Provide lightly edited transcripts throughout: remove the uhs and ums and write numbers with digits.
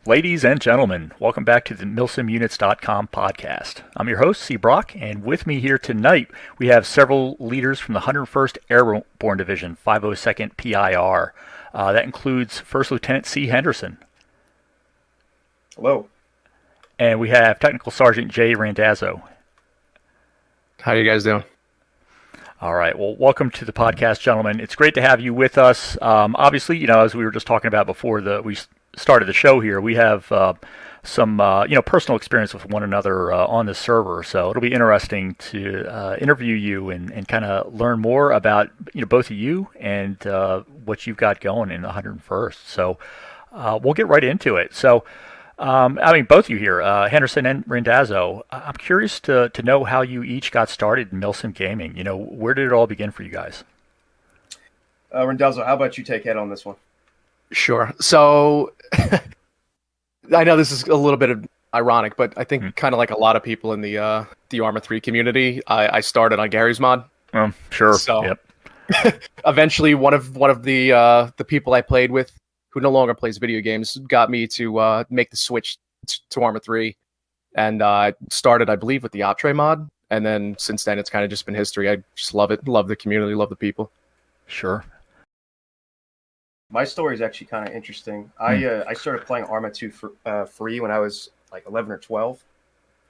Ladies and gentlemen, welcome back to the MilsimUnits.com podcast. I'm your host, C. Brock, and with me here tonight we have several leaders from the 101st Airborne Division, 502nd PIR. That includes First Lieutenant C. Henderson. Hello. And we have Technical Sergeant J. Randazzo. How you guys doing? All right. Well, welcome to the podcast, gentlemen. It's great to have you with us. Obviously, as we were just talking about before we started the show here, we have some personal experience with one another on the server, so it'll be interesting to interview you and kind of learn more about both of you and what you've got going in the 101st. So we'll get right into it. So both of you here, Henderson and Randazzo, I'm curious to know how you each got started in Milsim gaming. Where did it all begin for you guys? Randazzo, how about you take head on this one? Sure. So I know this is a little bit ironic, but I think kind of like a lot of people in the Arma 3 community, I started on Gary's mod. Sure. So yep. Eventually one of the people I played with, who no longer plays video games, got me to make the switch to Arma 3, and started, I believe, with the Optre mod, and then since then it's kind of just been history. I just love it, love the community, love the people. Sure. My story is actually kind of interesting. I started playing Arma 2 free when I was like 11 or 12,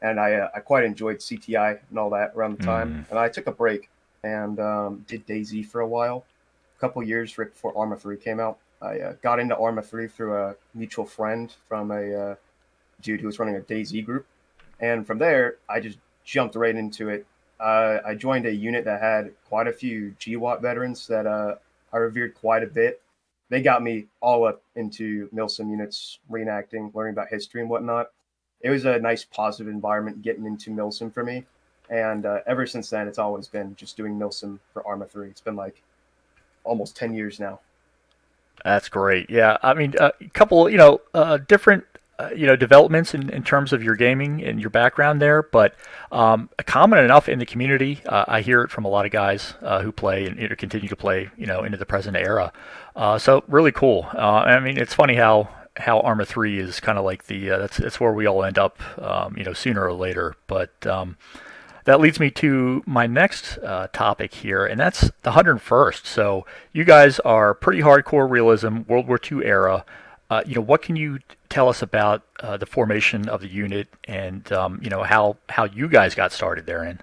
and I quite enjoyed CTI and all that around the time. And I took a break and did DayZ for a while, a couple years right before Arma 3 came out. I got into Arma 3 through a mutual friend from a dude who was running a DayZ group, and from there I just jumped right into it. I joined a unit that had quite a few GWAT veterans that I revered quite a bit. They got me all up into Milsim units, reenacting, learning about history and whatnot. It was a nice, positive environment getting into Milsim for me. And ever since then, it's always been just doing Milsim for Arma 3. It's been like almost 10 years now. That's great. Yeah, a couple, different, developments in terms of your gaming and your background there, but common enough in the community. I hear it from a lot of guys who play and continue to play, into the present era. So really cool. It's funny how Arma 3 is kind of like that's where we all end up, sooner or later. But that leads me to my next topic here, and that's the 101st. So you guys are pretty hardcore realism, World War II era. What can you tell us about the formation of the unit and, how you guys got started therein?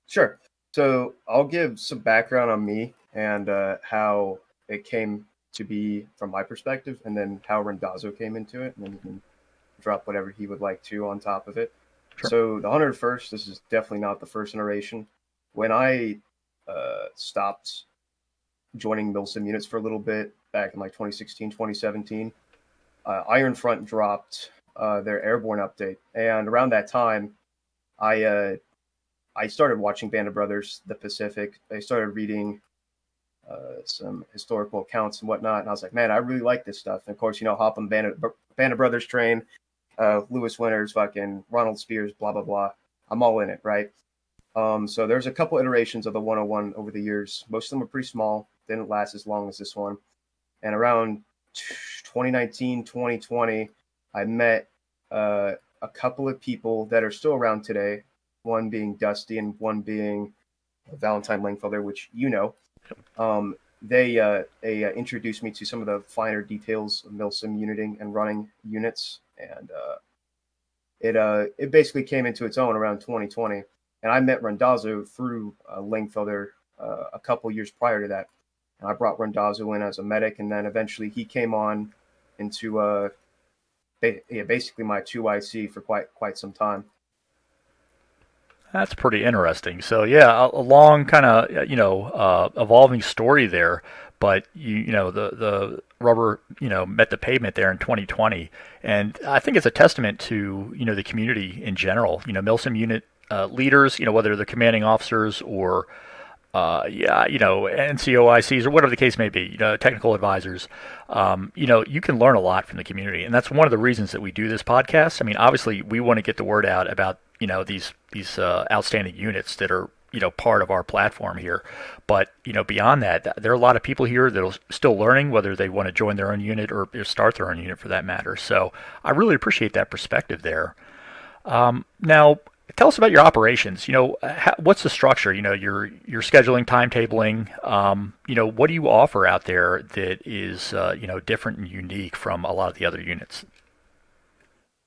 Sure. So I'll give some background on me and how it came to be from my perspective, and then how Randazzo came into it, and then he can drop whatever he would like to on top of it. Sure. So the 101st, this is definitely not the first iteration. When I stopped joining Milsim units for a little bit back in like 2016, 2017, Iron Front dropped their Airborne update. And around that time, I started watching Band of Brothers, The Pacific. I started reading some historical accounts and whatnot. And I was like, man, I really like this stuff. And of course, hop on the Band of Brothers train. Lewis Winters, fucking Ronald Spears, blah, blah, blah. I'm all in it, right? So there's a couple iterations of the 101 over the years. Most of them were pretty small, didn't last as long as this one. And around 2019, 2020, I met a couple of people that are still around today, one being Dusty and one being Valentine Langfelder, which They introduced me to some of the finer details of Milsim uniting and running units, and it basically came into its own around 2020. And I met Randazzo through Langfelder a couple years prior to that. And I brought Randazzo in as a medic, and then eventually he came on into basically my 2IC for quite some time. That's pretty interesting. So yeah, a long kind of evolving story there. But the rubber met the pavement there in 2020, and I think it's a testament to the community in general. Milsim unit leaders, whether they're commanding officers or NCOICs or whatever the case may be, technical advisors, you can learn a lot from the community. And that's one of the reasons that we do this podcast. Obviously we want to get the word out about, these outstanding units that are, part of our platform here. But beyond that, there are a lot of people here that are still learning whether they want to join their own unit or start their own unit for that matter. So I really appreciate that perspective there. Now, tell us about your operations. What's the structure? Your scheduling, timetabling. What do you offer out there that is different and unique from a lot of the other units?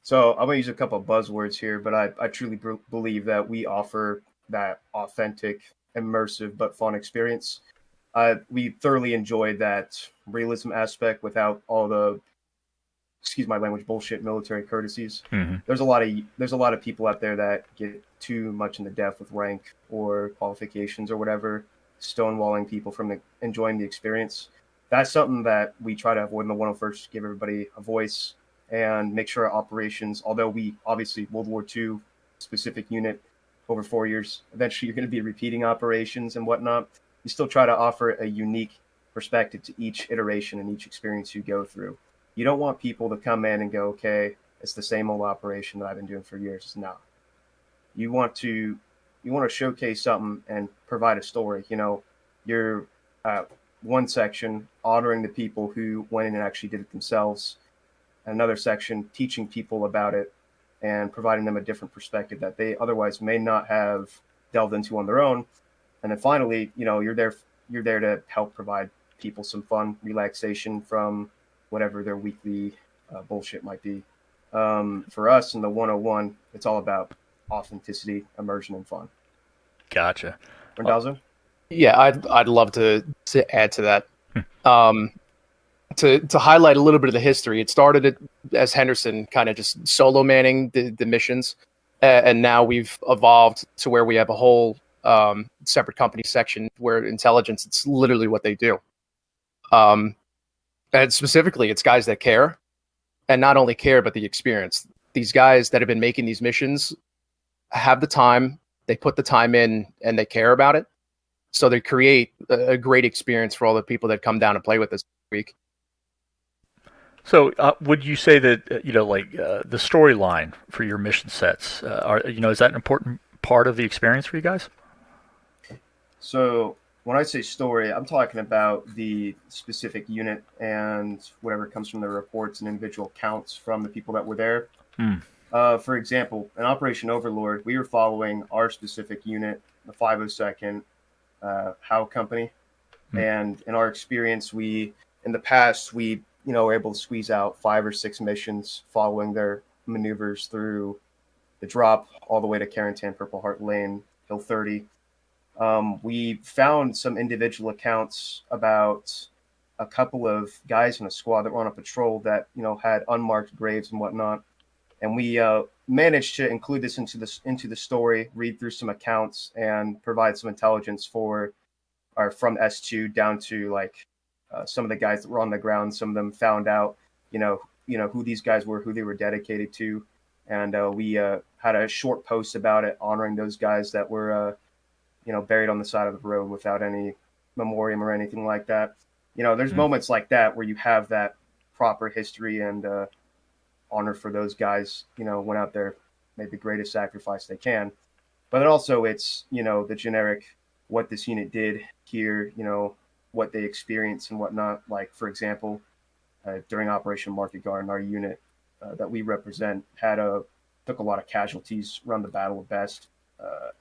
So I'm gonna use a couple of buzzwords here, but I truly believe that we offer that authentic, immersive but fun experience. We thoroughly enjoyed that realism aspect without all the, excuse my language, bullshit military courtesies. Mm-hmm. There's a lot of people out there that get too much in the depth with rank or qualifications or whatever, stonewalling people from enjoying the experience. That's something that we try to avoid in the 101st, give everybody a voice and make sure our operations, although we obviously World War II specific unit over 4 years, eventually you're going to be repeating operations and whatnot. You still try to offer a unique perspective to each iteration and each experience you go through. You don't want people to come in and go, okay, it's the same old operation that I've been doing for years. No, you want to showcase something and provide a story. You're one section honoring the people who went in and actually did it themselves, another section teaching people about it and providing them a different perspective that they otherwise may not have delved into on their own. And then finally, you're there to help provide people some fun, relaxation from whatever their weekly bullshit might be. For us in the 101, it's all about authenticity, immersion, and fun. Gotcha. Randazzo? Yeah, I'd love to add to that. To highlight a little bit of the history, it started as Henderson kind of just solo manning the missions, and now we've evolved to where we have a whole separate company section where intelligence, it's literally what they do. And specifically, it's guys that care, and not only care, but the experience. These guys that have been making these missions have the time, they put the time in, and they care about it. So they create a great experience for all the people that come down and play with us this week. So, would you say that the storyline for your mission sets is that an important part of the experience for you guys? So when I say story, I'm talking about the specific unit and whatever comes from the reports and individual counts from the people that were there. Hmm. For example, in Operation Overlord, we were following our specific unit, the 502nd Howe Company. Hmm. And in our experience, in the past, we were able to squeeze out 5 or 6 missions following their maneuvers through the drop all the way to Carentan, Purple Heart Lane, Hill 30. We found some individual accounts about a couple of guys in a squad that were on a patrol that had unmarked graves and whatnot, and we managed to include this into the story, read through some accounts, and provide some intelligence from S2 down to some of the guys that were on the ground. Some of them found out who these guys were, who they were dedicated to, and we had a short post about it, honoring those guys that were buried on the side of the road without any memoriam or anything like that. There's moments like that where you have that proper history and honor for those guys, went out there, made the greatest sacrifice they can. But then also it's, the generic, what this unit did here, what they experienced and whatnot. Like, for example, during Operation Market Garden, our unit that we represent took a lot of casualties around the Battle of Best,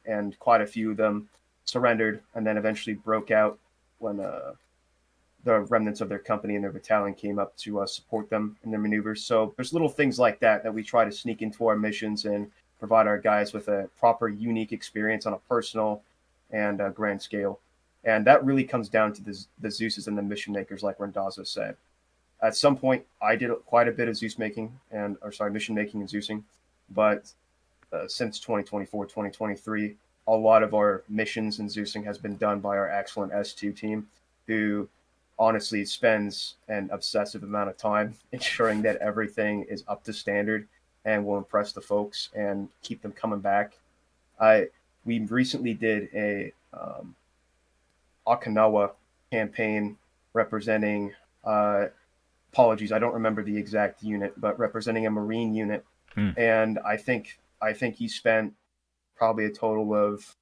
and quite a few of them surrendered and then eventually broke out when the remnants of their company and their battalion came up to support them in their maneuvers. So there's little things like that we try to sneak into our missions and provide our guys with a proper, unique experience on a personal and grand scale. And that really comes down to the Zeuses and the mission makers, like Randazzo said. At some point, I did quite a bit of mission making and Zeusing, but since 2024, 2023, a lot of our missions and Zeusing has been done by our excellent S2 team, who honestly spends an obsessive amount of time ensuring that everything is up to standard and will impress the folks and keep them coming back. We recently did a Okinawa campaign representing, apologies, I don't remember the exact unit, but representing a Marine unit. And I think he spent probably a total of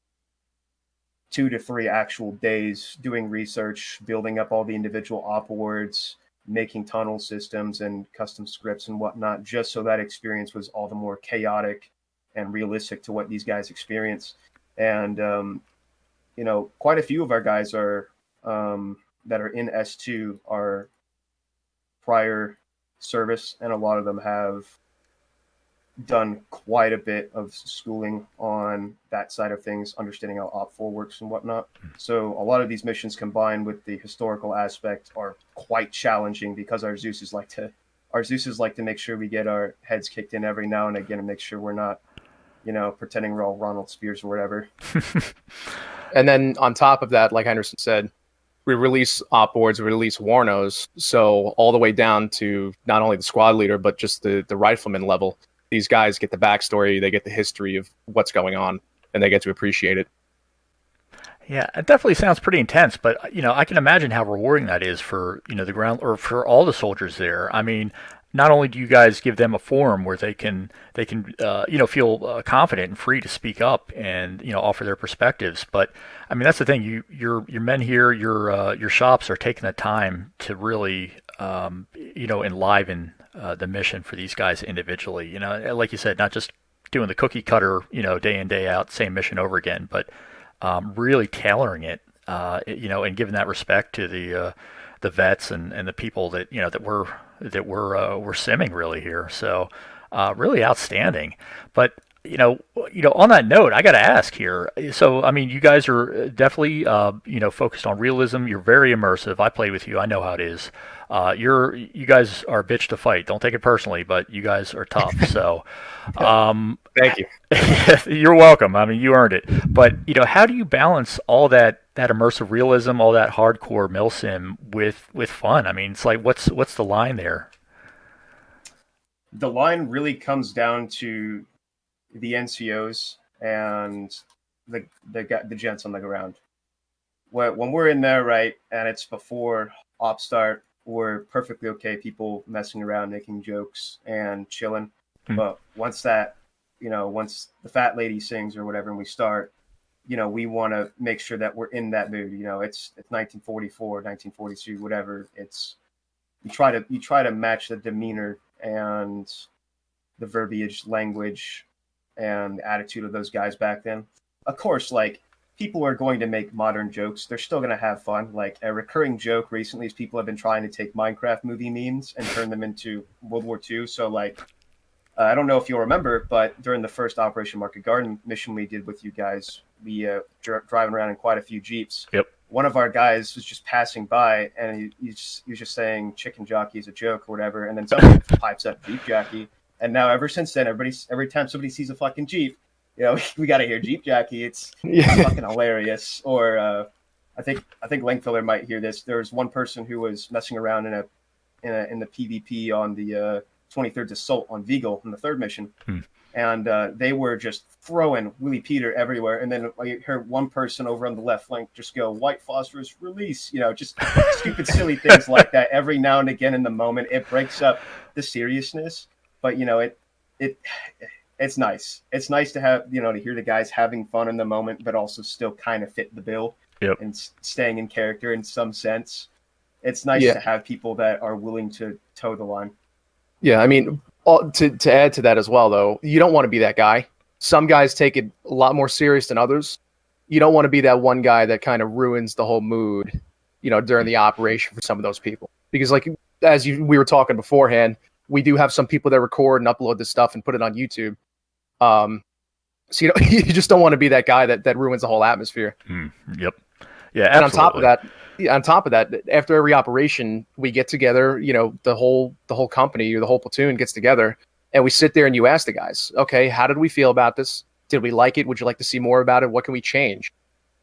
2 to 3 actual days doing research, building up all the individual op wards, making tunnel systems and custom scripts and whatnot, just so that experience was all the more chaotic and realistic to what these guys experience. And quite a few of our guys are that are in S2 are prior service, and a lot of them have done quite a bit of schooling on that side of things, understanding how Op4 works and whatnot. So a lot of these missions combined with the historical aspect are quite challenging, because our Zeus's like to make sure we get our heads kicked in every now and again and make sure we're not, pretending we're all Ronald Spears or whatever. And then on top of that, like Henderson said, we release op boards, we release Warnos, so all the way down to not only the squad leader, but just the rifleman level. These guys get the backstory, they get the history of what's going on, and they get to appreciate it. Yeah, it definitely sounds pretty intense, but I can imagine how rewarding that is for the ground, or for all the soldiers there. I mean, not only do you guys give them a forum where they can feel confident and free to speak up and offer their perspectives, but I mean that's the thing. Your men here, your shops are taking the time to really enliven the mission for these guys individually. Like you said, not just doing the cookie cutter day in day out same mission over again, but really tailoring it, and giving that respect to the vets and the people that that we're simming really here. So really outstanding. But on that note, I got to ask here. So I mean, you guys are definitely focused on realism. You're very immersive. I played with you. I know how it is. You guys are a bitch to fight. Don't take it personally, but you guys are tough. So, Thank you. You're welcome. I mean, you earned it. But how do you balance all that immersive realism, all that hardcore milsim with fun? I mean, it's like what's the line there? The line really comes down to the NCOs and the gents on the ground. When we're in there, right, and it's before op start, we're perfectly okay. People messing around, making jokes, and chilling. But once once the fat lady sings or whatever, and we start, we want to make sure that we're in that mood. It's 1944, 1942, whatever. It's you try to match the demeanor and the verbiage, language, and attitude of those guys back then. Of course, like, people are going to make modern jokes. They're still going to have fun. Like, a recurring joke recently is people have been trying to take Minecraft movie memes and turn them into World War II. So, like, I don't know if you'll remember, but during the first Operation Market Garden mission we did with you guys, we driving around in quite a few Jeeps. Yep. One of our guys was just passing by, and he was just saying chicken jockey is a joke or whatever, and then someone pipes up Jeep jockey. And now ever since then, every time somebody sees a fucking Jeep, we got to hear Jeep jockey. It's fucking hilarious. Or I think Langfiller might hear this. There was one person who was messing around in the PvP on the 23rd Assault on Vigal in the third mission, and they were just throwing Willie Peter everywhere. And then I heard one person over on the left flank just go, "White phosphorus release," just stupid, silly things like that. Every now and again in the moment, it breaks up the seriousness. But it's nice. It's nice to have to hear the guys having fun in the moment, but also still kind of fit the bill. Yep. And staying in character in some sense. It's nice to have people that are willing to toe the line. Yeah, I mean, to add to that as well, though, you don't want to be that guy. Some guys take it a lot more serious than others. You don't want to be that one guy that kind of ruins the whole mood, during the operation for some of those people. Because, like, we were talking beforehand, we do have some people that record and upload this stuff and put it on YouTube. So you just don't want to be that guy that ruins the whole atmosphere. Yep. Yeah. And absolutely. on top of that, after every operation, we get together. The whole company or the whole platoon gets together, and we sit there and you ask the guys, okay, how did we feel about this? Did we like it? Would you like to see more about it? What can we change?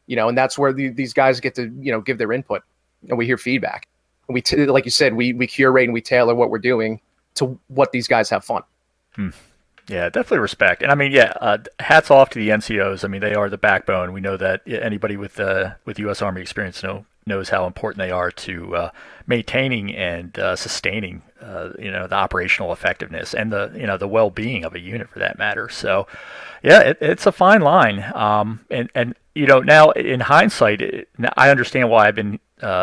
And that's where these guys get to give their input, and we hear feedback. And like you said, we curate and we tailor what we're doing to what these guys have fun. Yeah, definitely respect. And I mean, hats off to the NCOs. I mean, they are the backbone. We know that anybody with U.S. Army experience knows how important they are to maintaining and sustaining, the operational effectiveness and the well-being of a unit for that matter. So, yeah, it's a fine line. And now in hindsight, I understand why I've been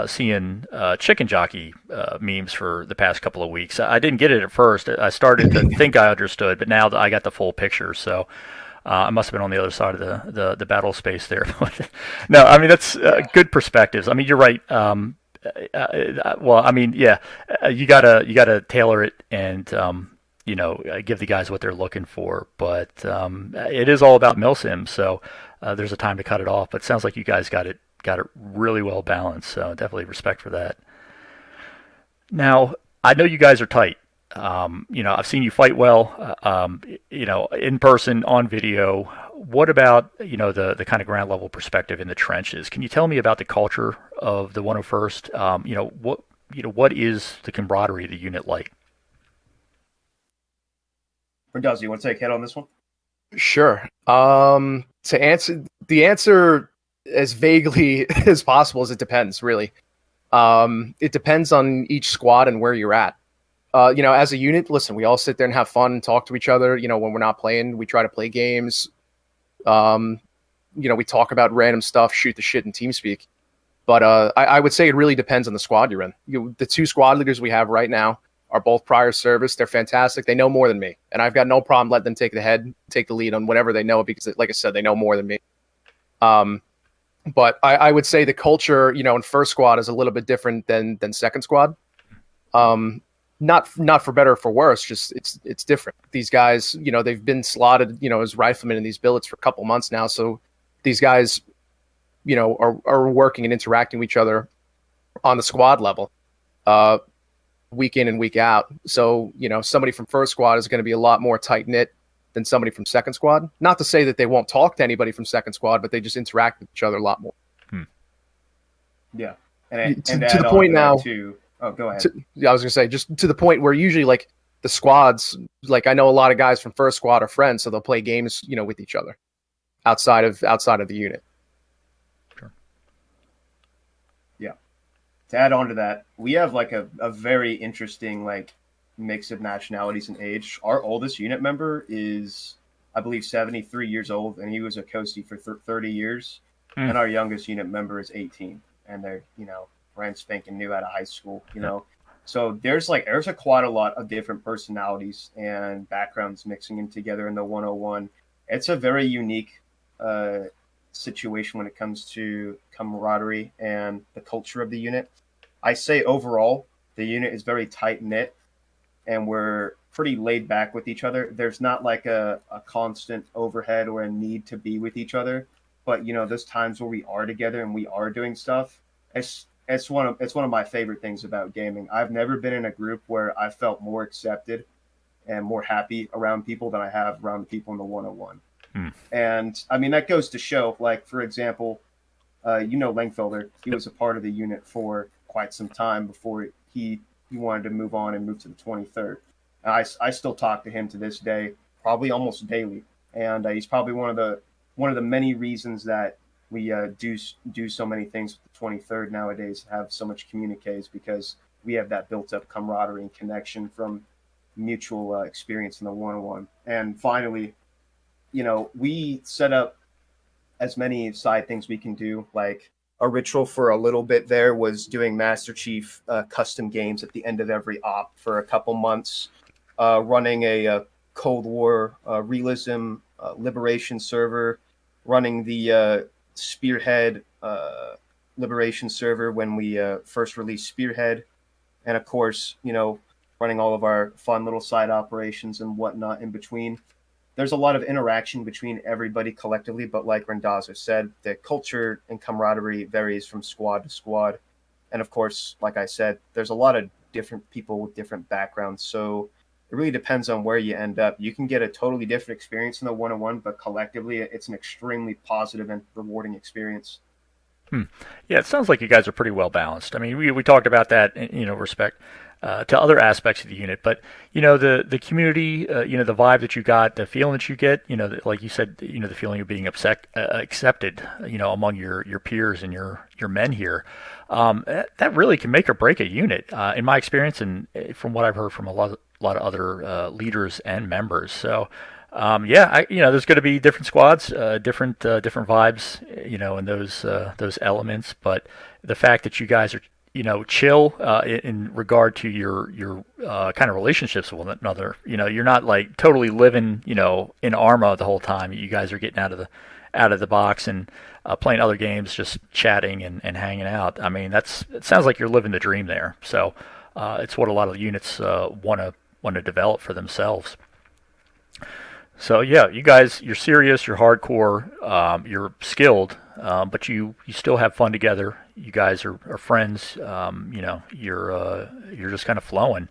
seeing chicken jockey memes for the past couple of weeks. I didn't get it at first. I started to think I understood, but now that I got the full picture. So I must have been on the other side of the battle space there. No, I mean that's good perspectives. I mean you're right. Well, I mean, yeah, you gotta tailor it and give the guys what they're looking for. But it is all about Milsim, so there's a time to cut it off. But it sounds like you guys got it really well balanced. So definitely respect for that. Now, I know you guys are tight. I've seen you fight well, in person, on video. What about, the kind of ground level perspective in the trenches? Can you tell me about the culture of the 101st? What is the camaraderie of the unit like? Randazzo, you want to take a hit on this one? Sure. To answer the answer as vaguely as possible is it depends, really. It depends on each squad and where you're at. As a unit, listen, we all sit there and have fun and talk to each other. When we're not playing, we try to play games. We talk about random stuff, shoot the shit in TeamSpeak. But I would say it really depends on the squad you're in. The two squad leaders we have right now are both prior service. They're fantastic. They know more than me. And I've got no problem letting them take the lead on whatever they know because, like I said, they know more than me. But I would say the culture, in first squad is a little bit different than second squad. Not for better or for worse, just it's different. These guys, they've been slotted, as riflemen in these billets for a couple months now. So these guys, are working and interacting with each other on the squad level, week in and week out. So, somebody from first squad is going to be a lot more tight knit than somebody from second squad. Not to say that they won't talk to anybody from second squad, but they just interact with each other a lot more. Yeah. And to the point now too. Oh, go ahead. I was going to say, just to the point where usually like the squads, like I know a lot of guys from first squad are friends, so they'll play games, with each other outside of the unit. Sure. Yeah. To add on to that, we have like a very interesting like mix of nationalities and age. Our oldest unit member is, I believe, 73 years old, and he was a Coastie for 30 years. And our youngest unit member is 18, and they're, brand spanking new out of high school, So there's quite a lot of different personalities and backgrounds mixing in together in the 101. It's a very unique situation when it comes to camaraderie and the culture of the unit. I say overall, the unit is very tight knit, and we're pretty laid back with each other. There's not like a constant overhead or a need to be with each other, but those times where we are together and we are doing stuff, it's one of my favorite things about gaming. I've never been in a group where I felt more accepted and more happy around people than I have around people in the 101. And I mean, that goes to show, like, for example, Langfelder, he was a part of the unit for quite some time before he wanted to move on and move to the 23rd. And I still talk to him to this day, probably almost daily. And he's probably one of the many reasons that we do so many things with the 23rd nowadays, have so much communiques, because we have that built up camaraderie and connection from mutual experience in the 101. And finally, we set up as many side things we can do. Like a ritual for a little bit there was doing Master Chief custom games at the end of every op for a couple months, running a Cold War realism liberation server, running the Spearhead liberation server when we first released Spearhead, and of course, running all of our fun little side operations and whatnot in between. There's a lot of interaction between everybody collectively, but like Randazzo said, the culture and camaraderie varies from squad to squad. And of course, like I said, there's a lot of different people with different backgrounds, so it really depends on where you end up. You can get a totally different experience in the 101, but collectively, it's an extremely positive and rewarding experience. Yeah, it sounds like you guys are pretty well balanced. I mean, we talked about that, respect to other aspects of the unit, but the community, the vibe that you got, the feeling that you get, like you said, the feeling of being accepted, among your peers and your men here, that really can make or break a unit, in my experience, and from what I've heard from a lot of other leaders and members. So. Yeah, there's going to be different squads, different vibes, in those elements. But the fact that you guys are, chill in regard to your kind of relationships with one another. You're not like totally living, in Arma the whole time. You guys are getting out of the box and playing other games, just chatting and hanging out. I mean, it sounds like you're living the dream there. So it's what a lot of units want to develop for themselves. So yeah, you guys, you're serious, you're hardcore, you're skilled, but you still have fun together. You guys are friends. You're just kind of flowing.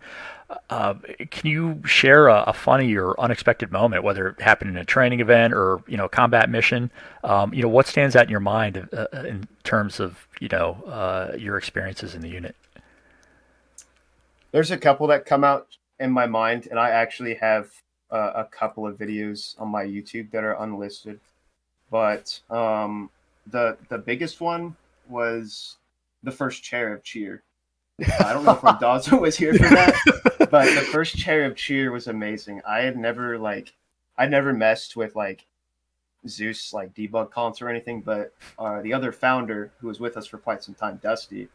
Can you share a funny or unexpected moment, whether it happened in a training event or combat mission? What stands out in your mind in terms of your experiences in the unit? There's a couple that come out in my mind, and I actually have a couple of videos on my YouTube that are unlisted. But the biggest one was the first chair of cheer. I don't know if Randazzo was here for that, but the first chair of cheer was amazing. I'd never messed with like Zeus like debug comps or anything, but the other founder who was with us for quite some time, Dusty,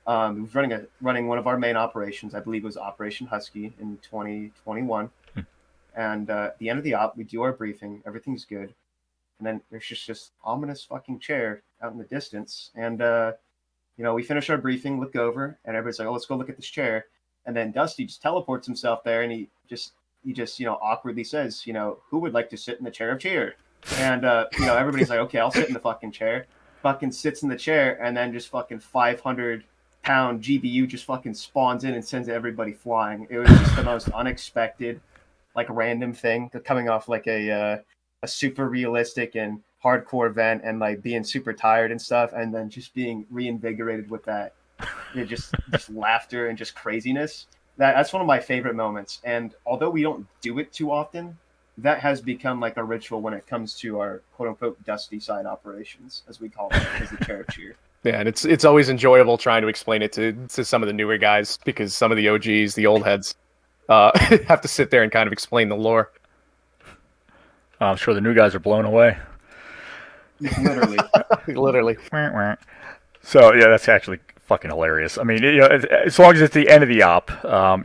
was running one of our main operations. I believe it was Operation Husky in 2021. And at the end of the op, we do our briefing. Everything's good. And then there's just this ominous fucking chair out in the distance. And, we finish our briefing, look over, and everybody's like, oh, let's go look at this chair. And then Dusty just teleports himself there, and he just awkwardly says, who would like to sit in the chair of cheer? And, everybody's like, okay, I'll sit in the fucking chair. Fucking sits in the chair, and then just fucking 500-pound GBU just fucking spawns in and sends everybody flying. It was just the most unexpected, like random thing, coming off like a super realistic and hardcore event and like being super tired and stuff, and then just being reinvigorated with that, just laughter and just craziness. That's one of my favorite moments. And although we don't do it too often, that has become like a ritual when it comes to our quote unquote dusty side operations, as we call it, as the chair of cheer. Yeah, and it's always enjoyable trying to explain it to some of the newer guys, because some of the OGs, the old heads, have to sit there and kind of explain the lore. I'm sure the new guys are blown away. Literally. So yeah, that's actually fucking hilarious. I mean, as long as it's the end of the op,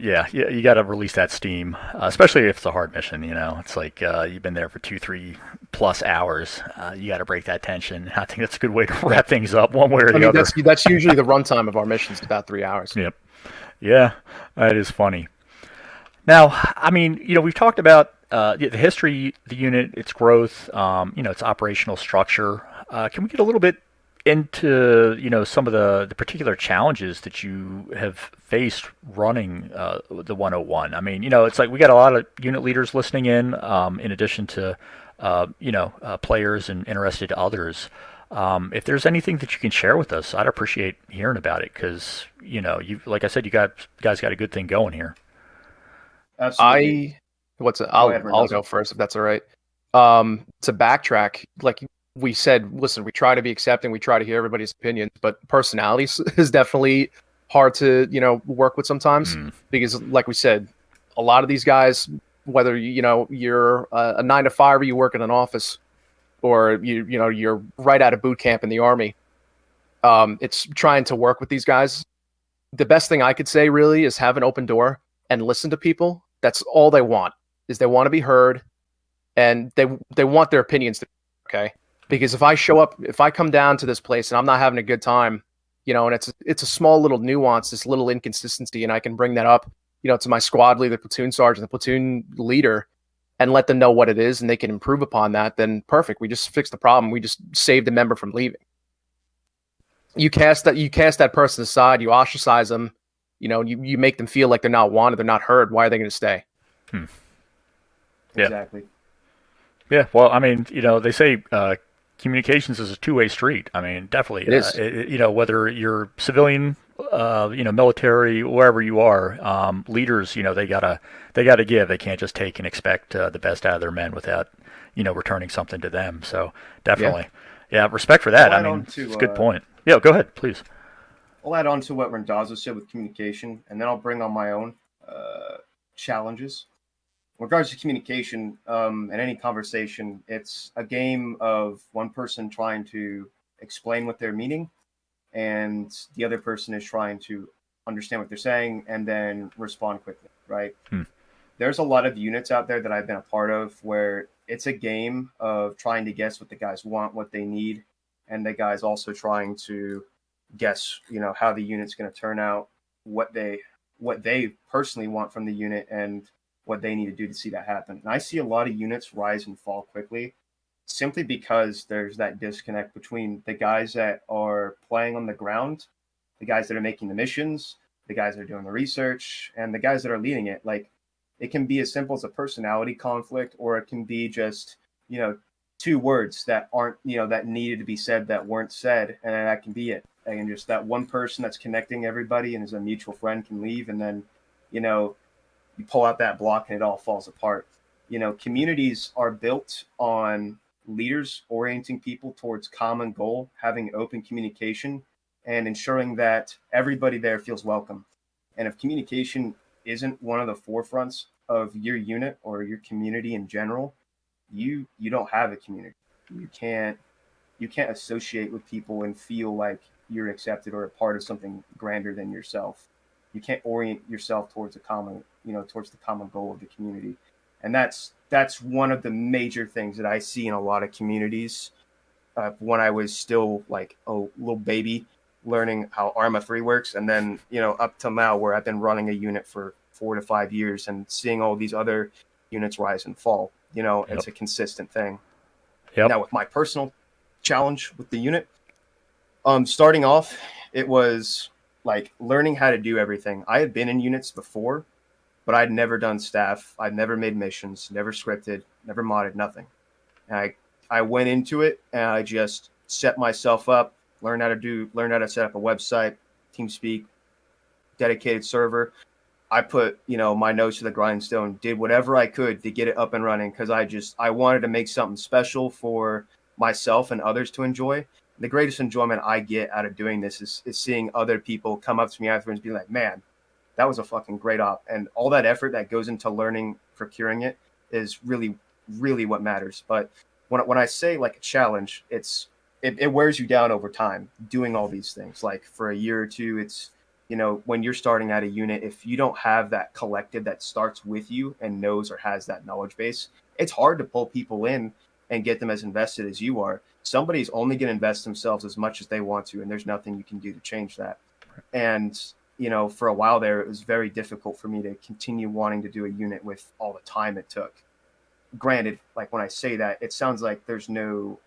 you got to release that steam, especially if it's a hard mission. It's like you've been there for 2-3+ hours. You got to break that tension. I think that's a good way to wrap things up, one way or the other. That's usually the runtime of our missions, about 3 hours. Yep. Yeah, that is funny. Now, I mean, we've talked about the history, the unit, its growth, its operational structure. Can we get a little bit into, some of the particular challenges that you have faced running the 101? I mean, it's like we got a lot of unit leaders listening in addition to, players and interested others. If there's anything that you can share with us, I'd appreciate hearing about it because, like I said, you guys got a good thing going here. Absolutely. I'll go first if that's all right. To backtrack, like we said, listen, we try to be accepting, we try to hear everybody's opinions, but personalities is definitely hard to, work with sometimes because like we said, a lot of these guys, whether, you're a 9 to 5 or you work in an office or you're right out of boot camp in the Army, it's trying to work with these guys. The best thing I could say really is have an open door and listen to people. That's all they want, is they want to be heard and they want their opinions to be okay. Because if I come down to this place and I'm not having a good time, and it's a small little nuance, this little inconsistency, and I can bring that up, to my squad leader, the platoon sergeant, the platoon leader, and let them know what it is and they can improve upon that, then perfect. We just fix the problem. We just saved the member from leaving. You cast that person aside, you ostracize them, you make them feel like they're not wanted, they're not heard. Why are they going to stay? Yeah. Exactly. Yeah. Well, I mean, they say communications is a two-way street. I mean, definitely. It is. Whether you're civilian, military, wherever you are, leaders, they gotta give. They can't just take and expect the best out of their men without, returning something to them. So Yeah. definitely, yeah, respect for I'll that. I add on mean, to it's a good point. Yeah, go ahead, please. I'll add on to what Randazzo said with communication, and then I'll bring on my own challenges. In regards to communication, in any conversation, it's a game of one person trying to explain what they're meaning, and the other person is trying to understand what they're saying and then respond quickly, right? Hmm. There's a lot of units out there that I've been a part of where it's a game of trying to guess what the guys want, what they need, and the guys also trying to guess, how the unit's going to turn out, what they personally want from the unit, and what they need to do to see that happen. And I see a lot of units rise and fall quickly simply because there's that disconnect between the guys that are playing on the ground, the guys that are making the missions, the guys that are doing the research, and the guys that are leading it. Like, it can be as simple as a personality conflict, or it can be just, two words that aren't, that needed to be said that weren't said, and that can be it. And just that one person that's connecting everybody and is a mutual friend can leave, and then, you pull out that block and it all falls apart. Communities are built on leaders orienting people towards common goal, having open communication, and ensuring that everybody there feels welcome. And if communication isn't one of the forefronts of your unit or your community in general, you don't have a community. You can't associate with people and feel like you're accepted or a part of something grander than yourself. You can't orient yourself towards towards the common goal of the community. And that's one of the major things that I see in a lot of communities. When I was still like a little baby learning how Arma 3 works, and then, up till now where I've been running a unit for 4 to 5 years and seeing all these other units rise and fall. It's a consistent thing. Yep. Now, with my personal challenge with the unit, starting off, it was like learning how to do everything. I had been in units before, but I'd never done staff. I'd never made missions, never scripted, never modded, nothing. And I went into it and I just set myself up, learned how to set up a website, TeamSpeak, dedicated server. I put, my nose to the grindstone, did whatever I could to get it up and running, because I wanted to make something special for myself and others to enjoy. The greatest enjoyment I get out of doing this is seeing other people come up to me afterwards and be like, man, that was a fucking great op. And all that effort that goes into learning, procuring it, is really, really what matters. But when I say like a challenge, it wears you down over time doing all these things. Like for a year or two, it's, when you're starting at a unit, if you don't have that collective that starts with you and knows or has that knowledge base, it's hard to pull people in and get them as invested as you are. Somebody's only going to invest themselves as much as they want to, and there's nothing you can do to change that. And, for a while there, it was very difficult for me to continue wanting to do a unit with all the time it took. Granted, like when I say that, it sounds like there's no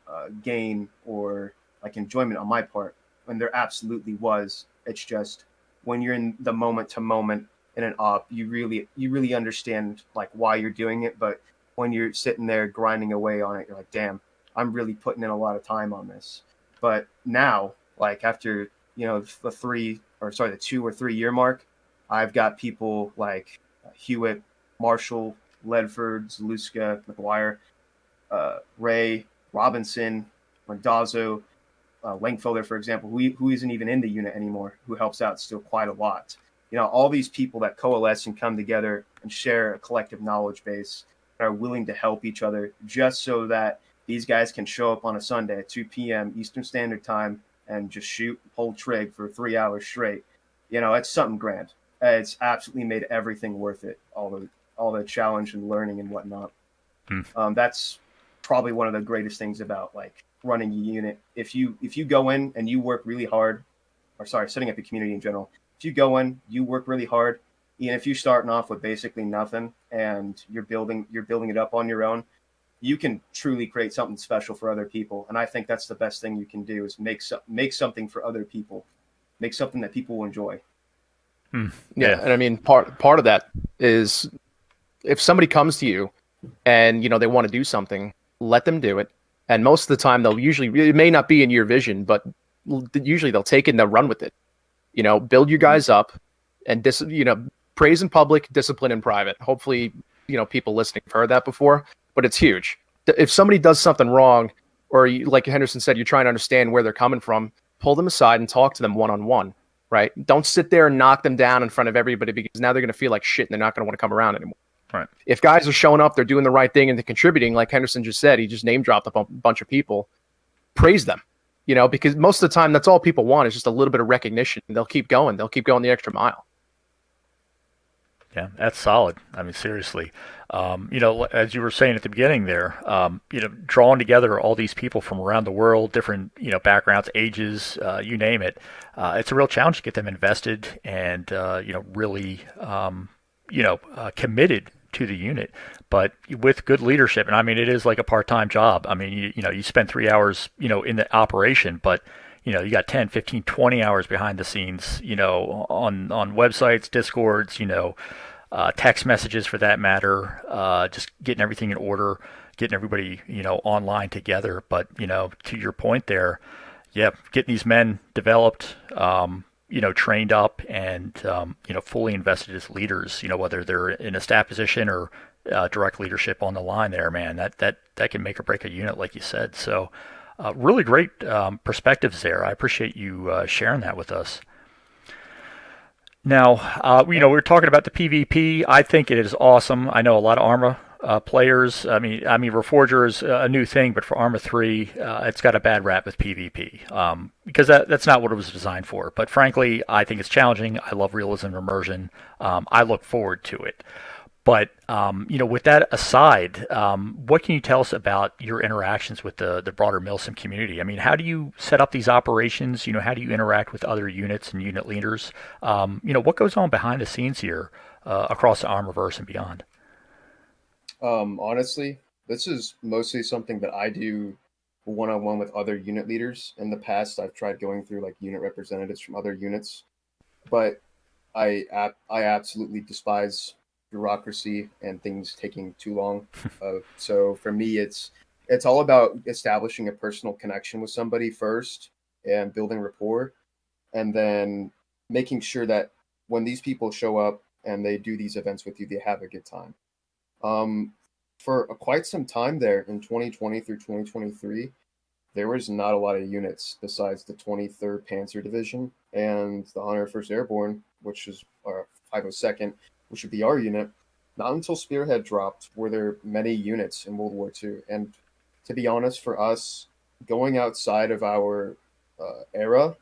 gain or like enjoyment on my part, when there absolutely was. It's just when you're in the moment to moment in an op, you really understand like why you're doing it. But when you're sitting there grinding away on it, you're like, damn, I'm really putting in a lot of time on this. But now, like after, the 2 or 3 year mark, I've got people like Hewitt, Marshall, Ledford, Zaluska, McGuire, Ray, Robinson, Randazzo, Langfelder, for example, who isn't even in the unit anymore, who helps out still quite a lot. All these people that coalesce and come together and share a collective knowledge base, and are willing to help each other just so that these guys can show up on a Sunday at 2 p.m. Eastern Standard Time and just shoot, hold trig for 3 hours straight. It's something grand. It's absolutely made everything worth it. All the challenge and learning and whatnot. That's probably one of the greatest things about like running a unit. If you go in and you work really hard, setting up a community in general. If you go in, you work really hard. Even if you're starting off with basically nothing and you're building it up on your own, you can truly create something special for other people. And I think that's the best thing you can do is make something for other people, make something that people will enjoy. Yeah. And I mean, part of that is if somebody comes to you and, they want to do something, let them do it. And most of the time, it may not be in your vision, but usually they'll take it and they'll run with it. Build your guys up, and praise in public, discipline in private. Hopefully, people listening have heard that before, but it's huge. If somebody does something wrong, or like Henderson said, you're trying to understand where they're coming from, pull them aside and talk to them one-on-one, right? Don't sit there and knock them down in front of everybody, because now they're going to feel like shit and they're not going to want to come around anymore. Right. If guys are showing up, they're doing the right thing and they're contributing, like Henderson just said, he just name dropped a bunch of people, praise them, because most of the time that's all people want is just a little bit of recognition. And they'll keep going. They'll keep going the extra mile. Yeah, that's solid. I mean, seriously. As you were saying at the beginning there, drawing together all these people from around the world, different, backgrounds, ages, you name it. It's a real challenge to get them invested and, really, committed to the unit, but with good leadership. And I mean, it is like a part-time job. I mean, you spend 3 hours, in the operation, but you got 10, 15, 20 hours behind the scenes, on websites, Discords, text messages for that matter, just getting everything in order, getting everybody, online together. But, to your point there, yeah, getting these men developed, trained up and, fully invested as leaders, whether they're in a staff position or direct leadership on the line there, man, that can make or break a unit, like you said. So really great perspectives there. I appreciate you sharing that with us. Now, we're talking about the PvP. I think it is awesome. I know a lot of Arma players. I mean, Reforger is a new thing, but for Arma 3, it's got a bad rap with PvP because that's not what it was designed for. But frankly, I think it's challenging. I love realism and immersion. I look forward to it. But, with that aside, what can you tell us about your interactions with the broader Milsim community? I mean, how do you set up these operations? How do you interact with other units and unit leaders? What goes on behind the scenes here across the Armorverse and beyond? Honestly, this is mostly something that I do one-on-one with other unit leaders. In the past, I've tried going through like unit representatives from other units, but I absolutely despise bureaucracy and things taking too long. So for me, it's all about establishing a personal connection with somebody first and building rapport, and then making sure that when these people show up and they do these events with you, they have a good time. For quite some time there in 2020 through 2023, there was not a lot of units besides the 23rd Panzer Division and the 101st Airborne, which is our 502nd, which would be our unit. Not until Spearhead dropped were there many units in World War II. And to be honest, for us, going outside of our era,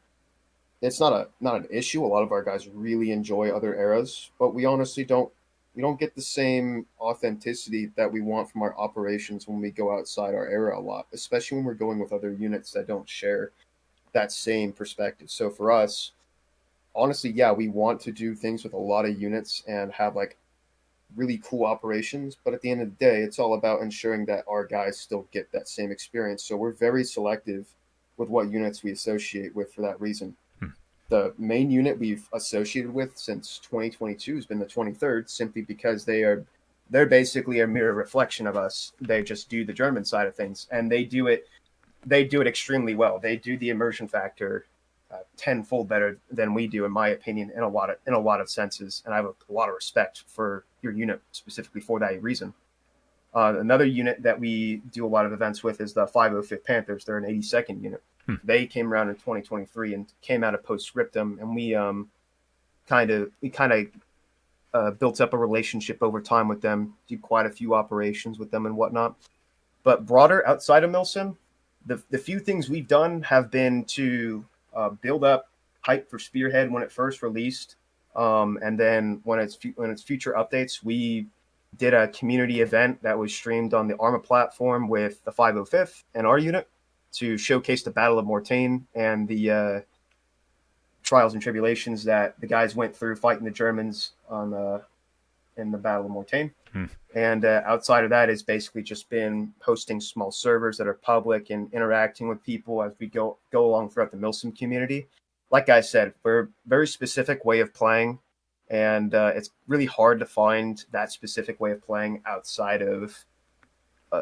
it's not an issue. A lot of our guys really enjoy other eras, but we honestly don't get the same authenticity that we want from our operations when we go outside our era a lot, especially when we're going with other units that don't share that same perspective. So for us, honestly, yeah, we want to do things with a lot of units and have like really cool operations, but at the end of the day, it's all about ensuring that our guys still get that same experience. So we're very selective with what units we associate with for that reason. The main unit we've associated with since 2022 has been the 23rd, simply because they're basically a mirror reflection of us. They just do the German side of things, and they do it extremely well. They do the immersion factor tenfold better than we do, in my opinion, in a lot of senses. And I have a lot of respect for your unit specifically for that reason. Another unit that we do a lot of events with is the 505th Panthers. They're an 82nd unit. They came around in 2023 and came out of postscriptum, and we kind of built up a relationship over time with them, did quite a few operations with them and whatnot. But broader, outside of Milsim, the few things we've done have been to build up hype for Spearhead when it first released, and then when its future updates, we did a community event that was streamed on the Arma platform with the 505th and our unit to showcase the Battle of Mortain and the trials and tribulations that the guys went through fighting the Germans in the Battle of Mortain. And outside of that, it's basically just been hosting small servers that are public and interacting with people as we go along throughout the Milsim community. Like I said, we're a very specific way of playing, and it's really hard to find that specific way of playing outside of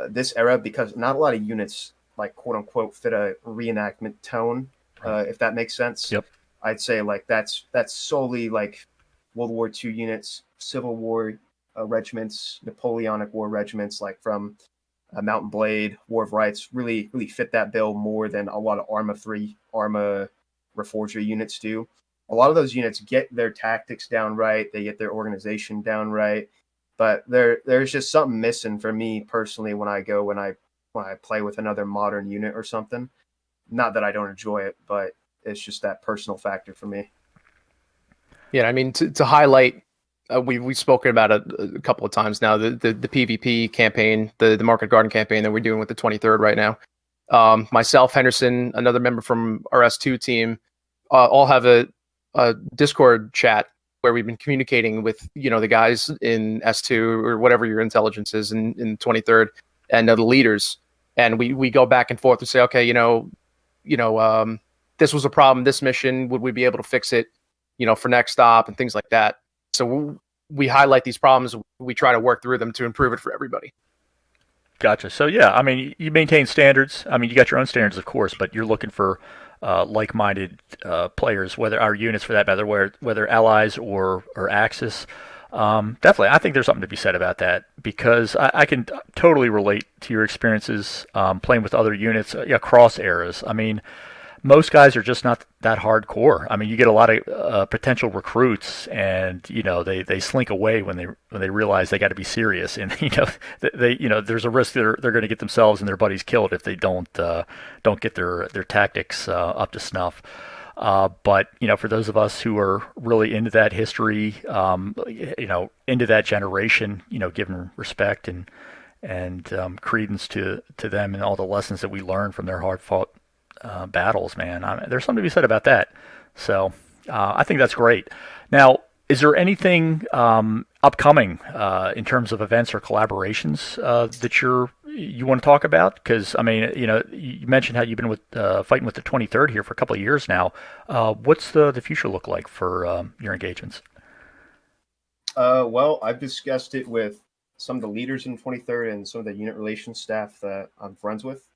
this era, because not a lot of units like quote unquote fit a reenactment tone, if that makes sense. Yep. I'd say like that's solely like World War II units, Civil War regiments, Napoleonic War regiments, like from Mountain Blade, War of Rights, really fit that bill more than a lot of Arma 3, Arma Reforger units do. A lot of those units get their tactics down right, they get their organization down right, but there's just something missing for me personally when I play with another modern unit or something. Not that I don't enjoy it, but it's just that personal factor for me. Yeah, I mean, to highlight, we've spoken about it a couple of times now. The PvP campaign, the Market Garden campaign that we're doing with the 23rd right now. Myself, Henderson, another member from our S2 team, all have a Discord chat where we've been communicating with the guys in S2 or whatever your intelligence is in 23rd and the leaders, and we go back and forth to say, okay, this was a problem, this mission, would we be able to fix it? For next stop and things like that. So we highlight these problems. We try to work through them to improve it for everybody. Gotcha. So yeah, I mean, you maintain standards. I mean, you got your own standards, of course, but you're looking for like-minded players, whether our units for that matter, whether allies or Axis. Definitely, I think there's something to be said about that because I can totally relate to your experiences playing with other units across eras. I mean, most guys are just not that hardcore. I mean, you get a lot of potential recruits, and they slink away when they realize they got to be serious, and there's a risk they're going to get themselves and their buddies killed if they don't get their tactics up to snuff. But for those of us who are really into that history, into that generation, giving respect and credence to them and all the lessons that we learned from their hard fought battles, man. There's something to be said about that. So I think that's great. Now, is there anything upcoming in terms of events or collaborations that you want to talk about? Because I mean, you mentioned how you've been with fighting with the 23rd here for a couple of years now. What's the future look like for your engagements? Well, I've discussed it with some of the leaders in 23rd and some of the unit relations staff that I'm friends with.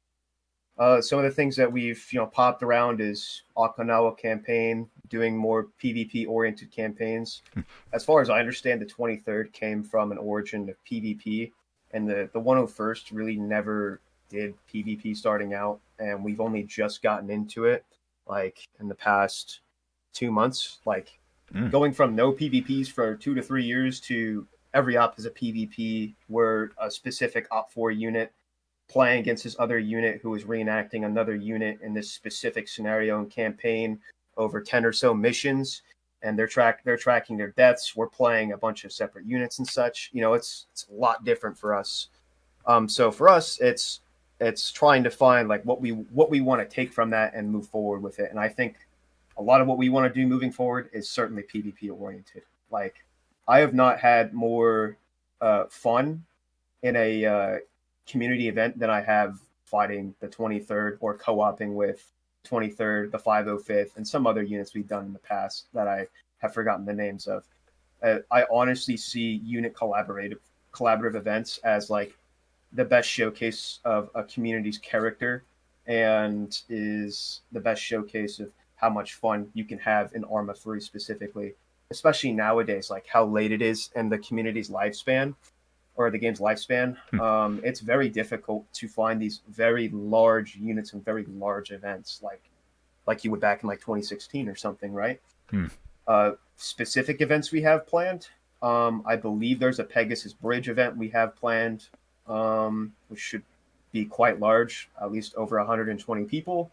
Some of the things that we've popped around is Okinawa campaign, doing more PvP oriented campaigns. As far as I understand, the 23rd came from an origin of PvP, and the 101st really never did PvP starting out, and we've only just gotten into it like in the past 2 months. Like going from no PvPs for 2 to 3 years to every op is a PvP. We're a specific Op 4 unit playing against this other unit who is reenacting another unit in this specific scenario and campaign over 10 or so missions, and they're tracking their deaths. We're playing a bunch of separate units and such. It's a lot different for us. So for us, it's trying to find like what we want to take from that and move forward with it. And I think a lot of what we want to do moving forward is certainly PvP oriented. Like I have not had more fun in a community event than I have fighting the 23rd or co-oping with 23rd, the 505th, and some other units we've done in the past that I have forgotten the names of. I honestly see unit collaborative events as like the best showcase of a community's character and is the best showcase of how much fun you can have in Arma 3 specifically, especially nowadays, like how late it is in the community's lifespan. Or the game's lifespan, it's very difficult to find these very large units and very large events like you would back in like 2016 or something, right? Specific events we have planned. I believe there's a Pegasus Bridge event we have planned, which should be quite large, at least over 120 people.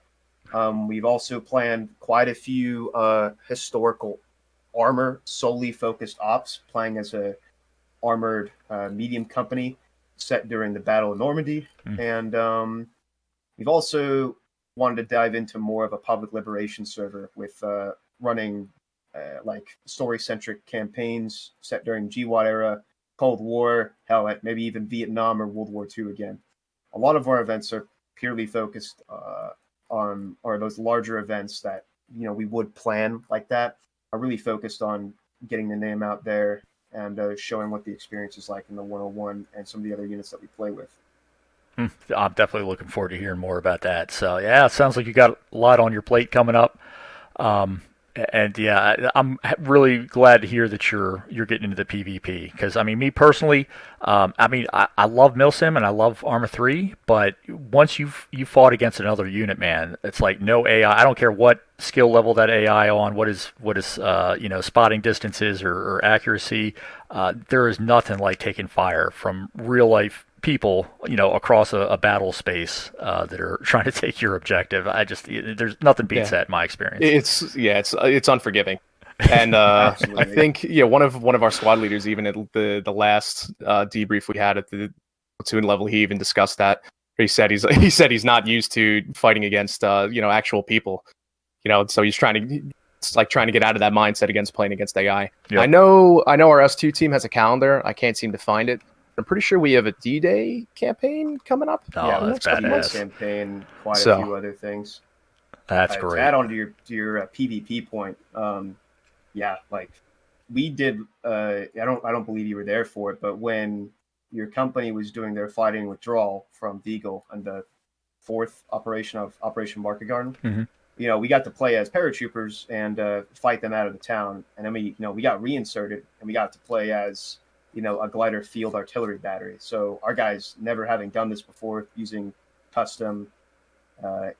We've also planned quite a few historical armor solely focused ops, playing as a armored medium company set during the Battle of Normandy. And we've also wanted to dive into more of a public liberation server with running like story-centric campaigns set during GWOT era, Cold War, hell, maybe even Vietnam or World War II again. A lot of our events are purely focused on, or those larger events that we would plan like that are really focused on getting the name out there and showing what the experience is like in the 101 and some of the other units that we play with. I'm definitely looking forward to hearing more about that. So yeah, it sounds like you got a lot on your plate coming up. Um, and yeah, I'm really glad to hear that you're getting into the PvP because I mean, me personally, I love Milsim and I love Arma 3, but once you fought against another unit, man, it's like no AI. I don't care what skill level that AI on, what is spotting distances or accuracy. There is nothing like taking fire from real life people, across a battle space that are trying to take your objective. There's nothing beats Yeah, that in my experience. it's unforgiving. And I Absolutely. think one of our squad leaders, even at the last debrief we had at the platoon level, he even discussed that. He said he's not used to fighting against actual people. So it's like trying to get out of that mindset against playing against AI. I Yep. know our S2 team has a calendar. I can't seem to find it. I'm pretty sure we have a D-Day campaign coming up Yeah, Oh, in the that's next couple D-Day months. badass. campaign, quite a So few other things. That's To great. add on to your PvP point, yeah, like we did. I don't believe you were there for it, but when your company was doing their fighting withdrawal from Deagle and the fourth operation of Operation Market Garden, Hmm. we got to play as paratroopers and fight them out of the town, and then we got reinserted and we got to play as a glider field artillery battery. So our guys, never having done this before, using custom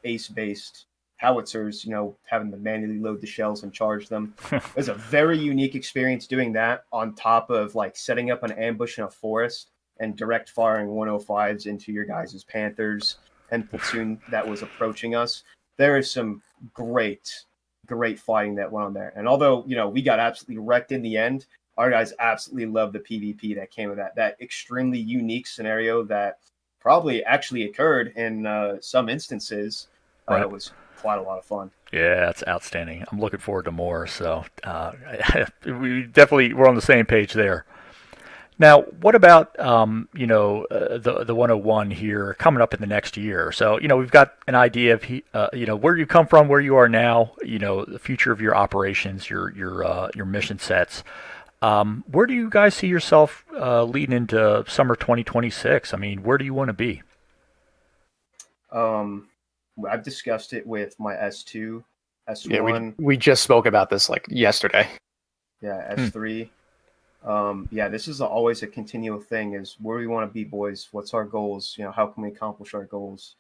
ace based howitzers, having to manually load the shells and charge them. It was a very unique experience doing that on top of like setting up an ambush in a forest and direct firing 105s into your guys' Panthers and platoon that was approaching us. There is some great, great fighting that went on there. And although, we got absolutely wrecked in the end, our guys absolutely loved the PvP that came of that extremely unique scenario that probably actually occurred in some instances. Right. Was quite a lot of fun. Yeah, that's outstanding. I'm looking forward to more. So we're on the same page there. Now, what about the 101 here coming up in the next year? So we've got an idea of where you come from, where you are now, the future of your operations, your mission sets. Where do you guys see yourself leading into summer 2026? I mean, where do you want to be? Um, I've discussed it with my S2, yeah, we S1, we just spoke about this like yesterday. yeah, Hmm. S3. Yeah, this is always a continual thing: is where we want to be, boys. What's our goals? How can we accomplish our goals?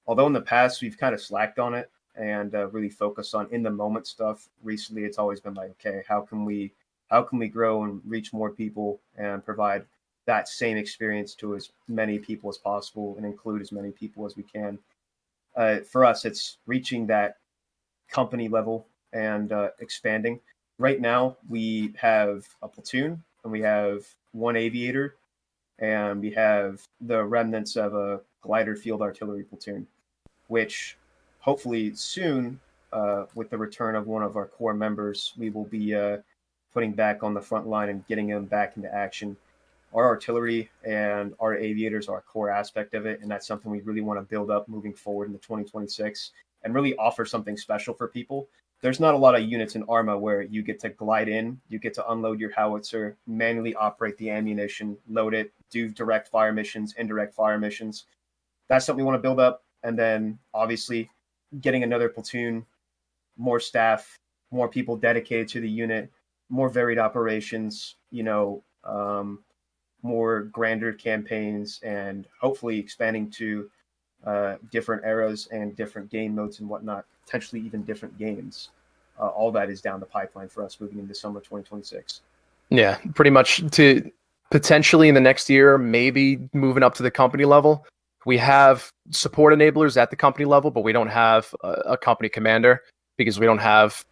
Although in the past we've kind of slacked on it and really focused on in the moment stuff. Recently, it's always been like, okay, how can we grow and reach more people and provide that same experience to as many people as possible and include as many people as we can. For us, it's reaching that company level and expanding. Right now, we have a platoon and we have one aviator and we have the remnants of a glider field artillery platoon, which hopefully soon, with the return of one of our core members, we will be putting back on the front line and getting them back into action. Our artillery and our aviators are a core aspect of it, and that's something we really want to build up moving forward into 2026 and really offer something special for people. There's not a lot of units in Arma where you get to glide in, you get to unload your howitzer, manually operate the ammunition, load it, do direct fire missions, indirect fire missions. That's something we want to build up. And then obviously getting another platoon, more staff, more people dedicated to the unit, more varied operations, more grander campaigns, and hopefully expanding to different eras and different game modes and whatnot, potentially even different games. All that is down the pipeline for us moving into summer 2026. Yeah, pretty much to potentially in the next year, maybe moving up to the company level. We have support enablers at the company level, but we don't have a company commander because we don't have,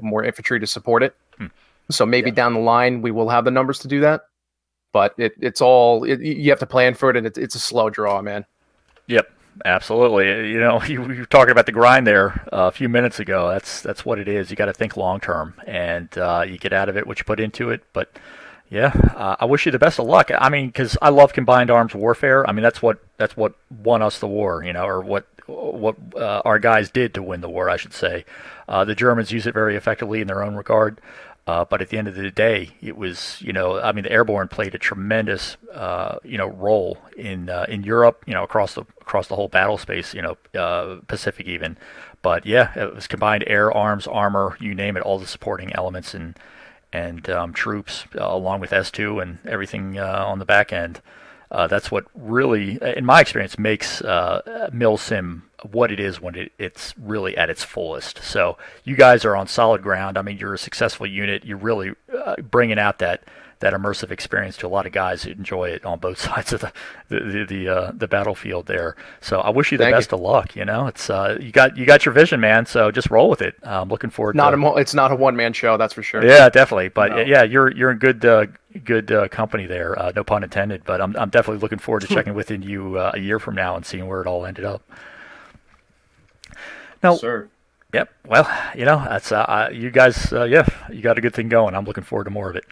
more infantry to support it. Hmm. So maybe Yeah. down the line, we will have the numbers to do that. But you have to plan for it, and it's a slow draw, man. Yep, absolutely. You were talking about the grind there a few minutes ago. That's what it is. You got to think long term, and you get out of it what you put into it. But yeah, I wish you the best of luck. I mean, because I love combined arms warfare. I mean, that's what won us the war, or what our guys did to win the war, I should say. The Germans use it very effectively in their own regard. But at the end of the day, it was, I mean, the Airborne played a tremendous, role in Europe, across the whole battle space, Pacific even. But yeah, it was combined air, arms, armor, you name it, all the supporting elements and troops, along with S2 and everything on the back end. That's what really, in my experience, makes Milsim what it is when it's really at its fullest. So you guys are on solid ground. I mean, you're a successful unit. You're really bringing out that immersive experience to a lot of guys who enjoy it on both sides of the battlefield there. So I wish you the Thank best you. of luck. It's you got your vision, man. So just roll with it. I'm looking forward to. It's not a one-man show, that's for sure. Yeah, definitely. But No. yeah, you're in good company there. No pun intended. But I'm definitely looking forward to checking with you a year from now and seeing where it all ended up. Now, Sir. yep. Well, that's you guys. Yeah, you got a good thing going. I'm looking forward to more of it.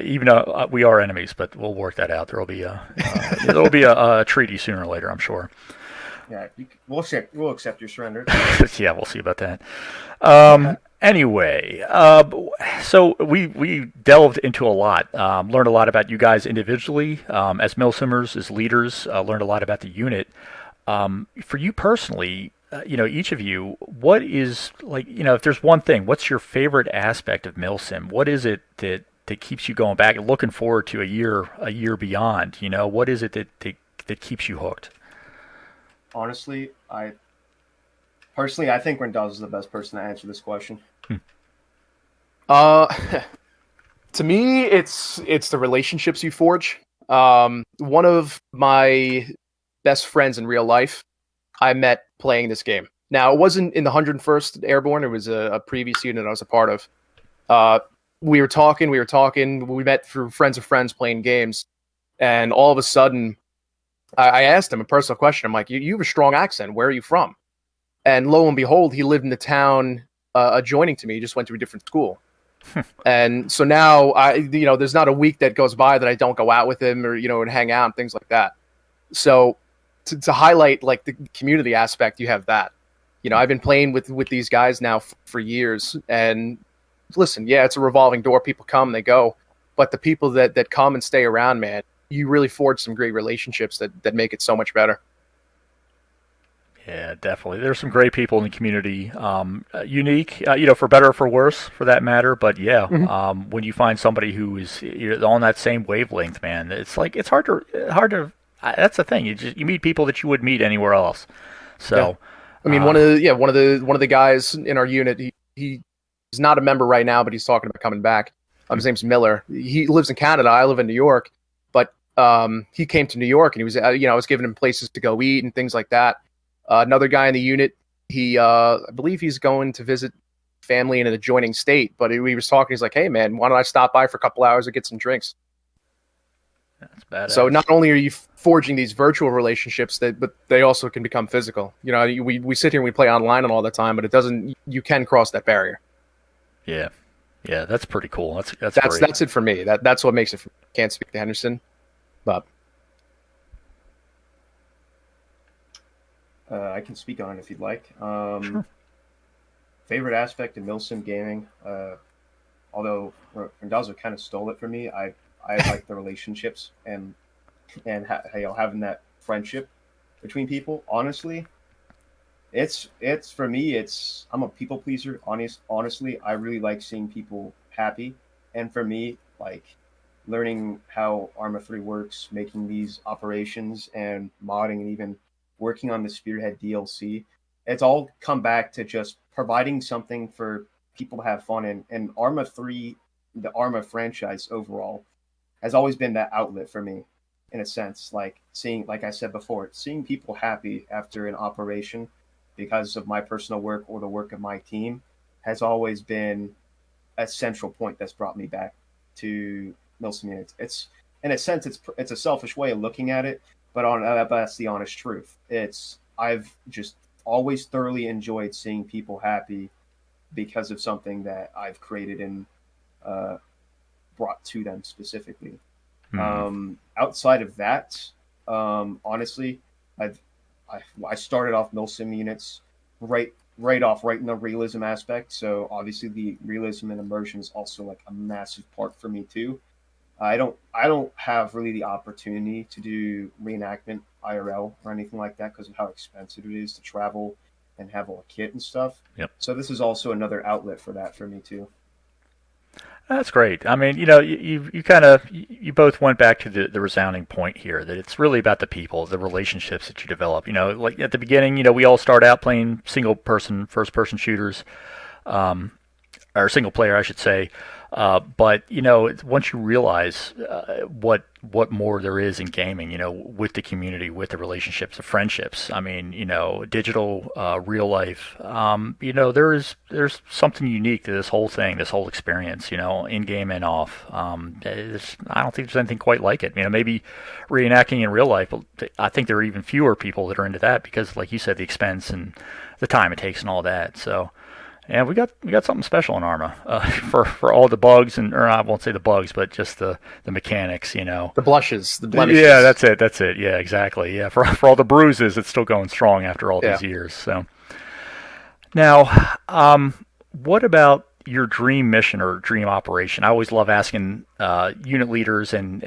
Even though we are enemies, but we'll work that out. There'll be a treaty sooner or later, I'm sure. Yeah, we'll accept your surrender. Yeah, we'll see about that. Anyway, so we delved into a lot, learned a lot about you guys individually, as Milsimmers, as leaders, learned a lot about the unit. For you personally, each of you, what is if there's one thing, what's your favorite aspect of Milsim? What is it that keeps you going back and looking forward to a year beyond? What is it that keeps you hooked? Honestly, I think Randazzo is the best person to answer this question. Uh, to me, it's the relationships you forge. One of my best friends in real life, I met playing this game. Now, it wasn't in the 101st Airborne. It was a previous unit I was a part of. We were talking. We met through friends of friends playing games. And all of a sudden, I asked him a personal question. I'm like, you have a strong accent. Where are you from? And lo and behold, he lived in the town adjoining to me. He just went to a different school. And so now, there's not a week that goes by that I don't go out with him or, and hang out and things like that. So to highlight like the community aspect, you have that. I've been playing with these guys now for years. And listen, yeah, it's a revolving door. People come, they go. But the people that come and stay around, man, you really forge some great relationships that make it so much better. Yeah, definitely. There's some great people in the community. Unique, for better or for worse, for that matter. But yeah, when you find somebody who is on that same wavelength, man, it's hard to. That's the thing. You meet people that you would meet anywhere else. So, yeah. I mean, one of the guys in our unit, he's not a member right now, but he's talking about coming back. His name's Miller. He lives in Canada. I live in New York, but he came to New York and he was, I was giving him places to go eat and things like that. Another guy in the unit, I believe he's going to visit family in an adjoining state, but we was talking. He's like, "Hey, man, why don't I stop by for a couple hours and get some drinks?" That's badass. So not only are you forging these virtual relationships, but they also can become physical. We sit here and we play online and all the time, but it doesn't. You can cross that barrier. Yeah, that's pretty cool. That's great. That's it for me. That's what makes it. Can't speak to Henderson, but. I can speak on it if you'd like. Sure. Favorite aspect of Milsim gaming, although Randazzo kind of stole it from me, I like the relationships and having that friendship between people. Honestly, it's for me. I'm a people pleaser. Honestly, I really like seeing people happy, and for me, like learning how Arma 3 works, making these operations and modding, and even working on the Spearhead DLC, it's all come back to just providing something for people to have fun. And Arma 3, the Arma franchise overall, has always been that outlet for me, in a sense. Like I said before, seeing people happy after an operation because of my personal work or the work of my team has always been a central point that's brought me back to Milsim. It's in a sense, it's a selfish way of looking at it, but that's the honest truth. I've just always thoroughly enjoyed seeing people happy because of something that I've created and brought to them specifically. Outside of that, honestly, I started off Milsim units right right off right in the realism aspect. So obviously the realism and immersion is also like a massive part for me too. I don't have really the opportunity to do reenactment IRL or anything like that because of how expensive it is to travel and have all the kit and stuff. Yep. So this is also another outlet for that for me too. That's great. I mean, you kind of you both went back to the resounding point here that it's really about the people, the relationships that you develop. Like at the beginning, we all start out playing single person, first person shooters, or single player, I should say. But once you realize what more there is in gaming, with the community, with the relationships, the friendships. I mean, digital, real life. There's something unique to this whole thing, this whole experience. In game and off. I don't think there's anything quite like it. Maybe reenacting in real life. But I think there are even fewer people that are into that because, like you said, the expense and the time it takes and all that. So. And we got something special in Arma for all the bugs or I won't say the bugs, but just the mechanics, The blushes, the blemishes. Yeah, that's it. Yeah, exactly. Yeah, for all the bruises, it's still going strong after all these years. So now, what about your dream mission or dream operation? I always love asking unit leaders and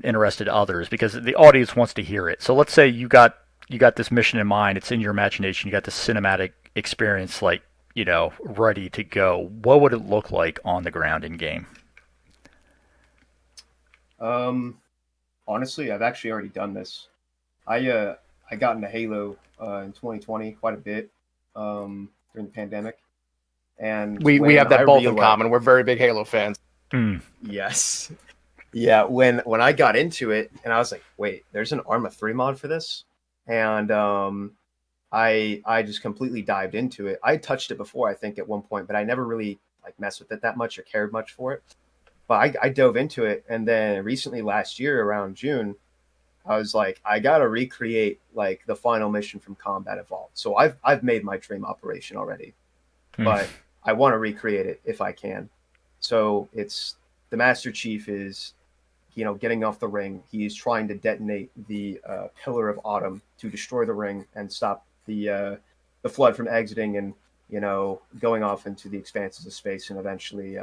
interested others because the audience wants to hear it. So let's say you got this mission in mind. It's in your imagination. You got this cinematic experience ready to go. What would it look like on the ground in game? Honestly, I've actually already done this. I got into Halo in 2020 quite a bit during the pandemic, and we have that both in common. We're very big Halo fans. Yes, yeah. When I got into it, and I was like, wait, there's an Arma 3 mod for this, and I just completely dived into it. I touched it before, I think, at one point, but I never really messed with it that much or cared much for it. But I dove into it, and then recently last year around June, I was like, I gotta recreate the final mission from Combat Evolved. So I've made my dream operation already, but I want to recreate it if I can. So it's the Master Chief is, getting off the ring. He's trying to detonate the Pillar of Autumn to destroy the ring and stop the flood from exiting and going off into the expanses of space and eventually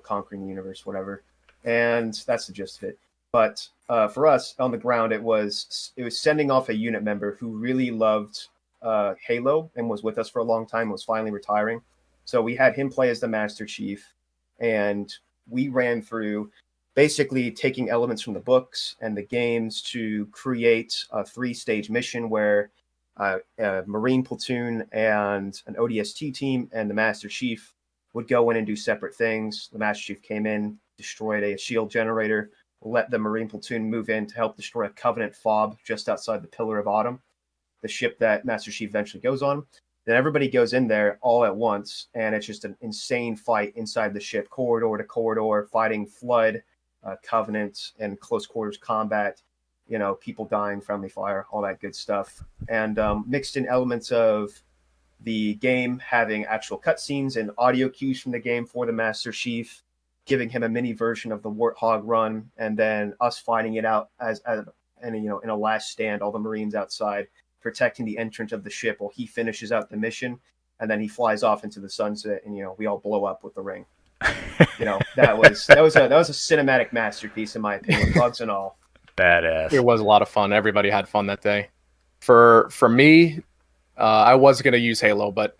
conquering the universe, whatever. And that's the gist of it. But for us on the ground, it was sending off a unit member who really loved Halo and was with us for a long time, was finally retiring. So we had him play as the Master Chief, and we ran through basically taking elements from the books and the games to create a 3-stage mission where a Marine platoon and an ODST team and the Master Chief would go in and do separate things. The Master Chief came in, destroyed a shield generator, let the Marine platoon move in to help destroy a Covenant fob just outside the Pillar of Autumn, the ship that Master Chief eventually goes on. Then everybody goes in there all at once, and it's just an insane fight inside the ship, corridor to corridor, fighting Flood, Covenant, and close quarters combat. People dying, friendly fire, all that good stuff. And mixed in elements of the game having actual cutscenes and audio cues from the game for the Master Chief, giving him a mini version of the Warthog run, and then us fighting it out in a last stand, all the Marines outside, protecting the entrance of the ship while he finishes out the mission, and then he flies off into the sunset, and we all blow up with the ring. That was a cinematic masterpiece in my opinion, bugs and all. Badass. It was a lot of fun. Everybody had fun that day. For me, I was going to use Halo, but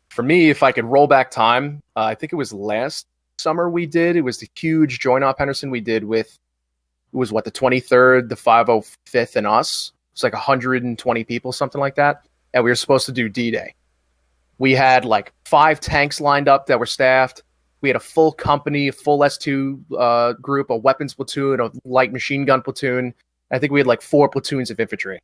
for me, if I could roll back time, I think it was last summer we did. It was the huge join up Henderson we did with, it was the 23rd, the 505th, and us. It's 120 people, something like that. And we were supposed to do D-Day. We had 5 tanks lined up that were staffed. We had a full company, a full S2 group, a weapons platoon, a light machine gun platoon. I think we had 4 platoons of infantry.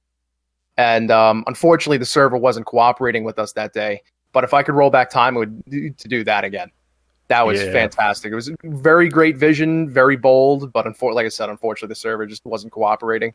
And unfortunately, the server wasn't cooperating with us that day. But if I could roll back time, I would to do that again. That was fantastic. It was very great vision, very bold. But like I said, unfortunately, the server just wasn't cooperating.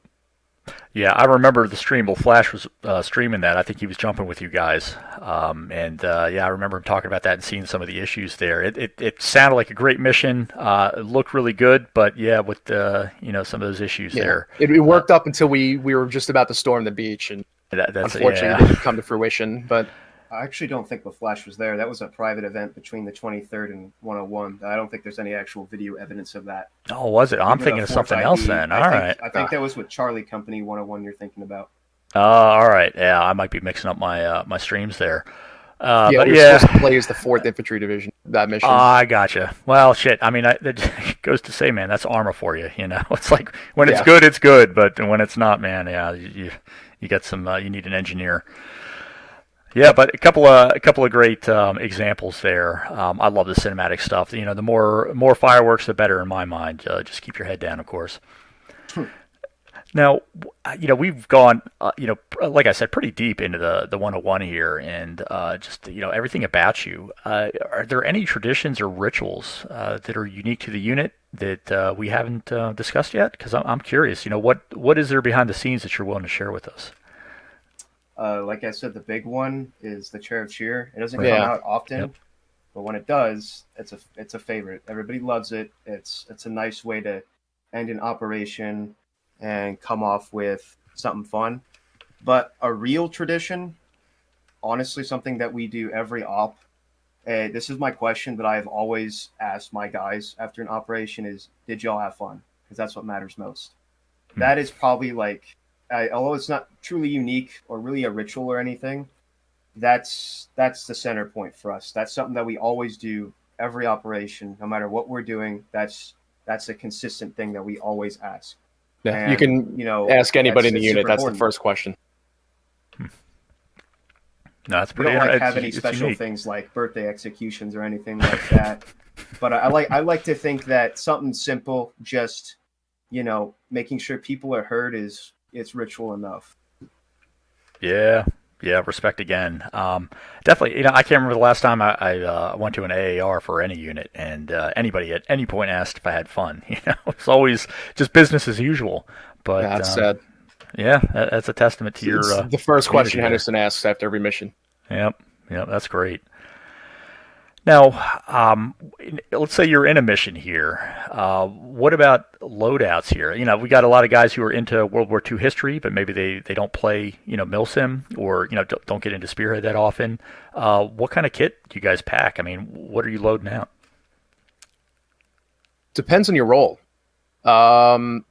Yeah, I remember the streamable Flash was streaming that. I think he was jumping with you guys, I remember him talking about that and seeing some of the issues there. It sounded like a great mission. It looked really good, but with some of those issues there, it worked up until we were just about to storm the beach, and unfortunately, it didn't come to fruition. But I actually don't think the Flash was there. That was a private event between the 23rd and 101. I don't think there's any actual video evidence of that. Oh, was it? I'm Even the thinking of fourth something else ID, then. All right. I think that was with Charlie Company 101 you're thinking about. All right. Yeah, I might be mixing up my streams there. Yeah, But we're yeah, supposed to play as the 4th Infantry Division, that mission. I gotcha. Well, shit. I mean, it goes to say, man, that's armor for you. You know, it's like when it's Yeah. good, it's good, but when it's not, man, yeah, you get some. You need an engineer. Yeah, but a couple of great examples there. I love the cinematic stuff. You know, the more fireworks, the better in my mind. Just keep your head down, of course. Now, you know, we've gone, like I said, pretty deep into the 101 here, and just everything about you. Are there any traditions or rituals that are unique to the unit that we haven't discussed yet? Because I'm curious. You know, what is there behind the scenes that you're willing to share with us? Like I said, the big one is the Chair of Cheer. It doesn't come Yeah. out often, Yep. but when it does, it's a favorite. Everybody loves it. It's a nice way to end an operation and come off with something fun. But a real tradition, honestly, something that we do every op. This is my question that I've always asked my guys after an operation is, did y'all have fun? Because that's what matters most. That is probably like, although it's not truly unique or really a ritual or anything, that's the center point for us. That's something that we always do every operation, no matter what we're doing. That's a consistent thing that we always ask. Yeah, you And, can ask anybody in the it's unit. super That's the important. first question. No, that's We pretty. don't it's, have any it's special unique. things like birthday executions or anything like that. But I like to think that something simple, just making sure people are heard it's ritual enough. Yeah, yeah, respect again. Definitely, I can't remember the last time I went to an AAR for any unit, and anybody at any point asked if I had fun. It's always just business as usual. But Yeah, that's sad. yeah, that's a testament to your. It's the first question community there. Henderson asks after every mission. Yep, that's great. Now, let's say you're in a mission here. What about loadouts here? We got a lot of guys who are into World War II history, but maybe they don't play, Milsim or, don't get into Spearhead that often. What kind of kit do you guys pack? I mean, what are you loading out? Depends on your role. That's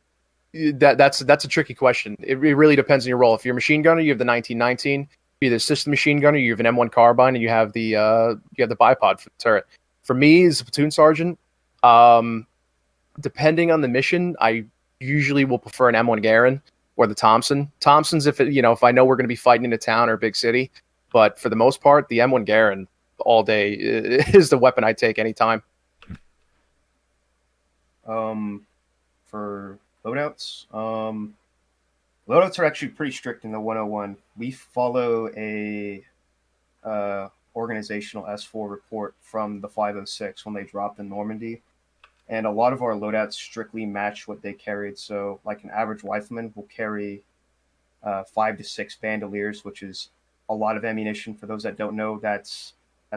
a tricky question. It really depends on your role. If you're a machine gunner, you have the 1919. If you're the assistant machine gunner, you have an M1 carbine, and you have the bipod for the turret. For me, as a platoon sergeant, depending on the mission, I usually will prefer an M1 Garand or the Thompson. Thompson's if I know we're going to be fighting in a town or a big city, but for the most part, the M1 Garand all day is the weapon I take anytime. For loadouts, loadouts are actually pretty strict in the 101. We follow a organizational S4 report from the 506 when they dropped in Normandy. And a lot of our loadouts strictly match what they carried. So like an average rifleman will carry 5 to 6 bandoliers, which is a lot of ammunition. For those that don't know, that's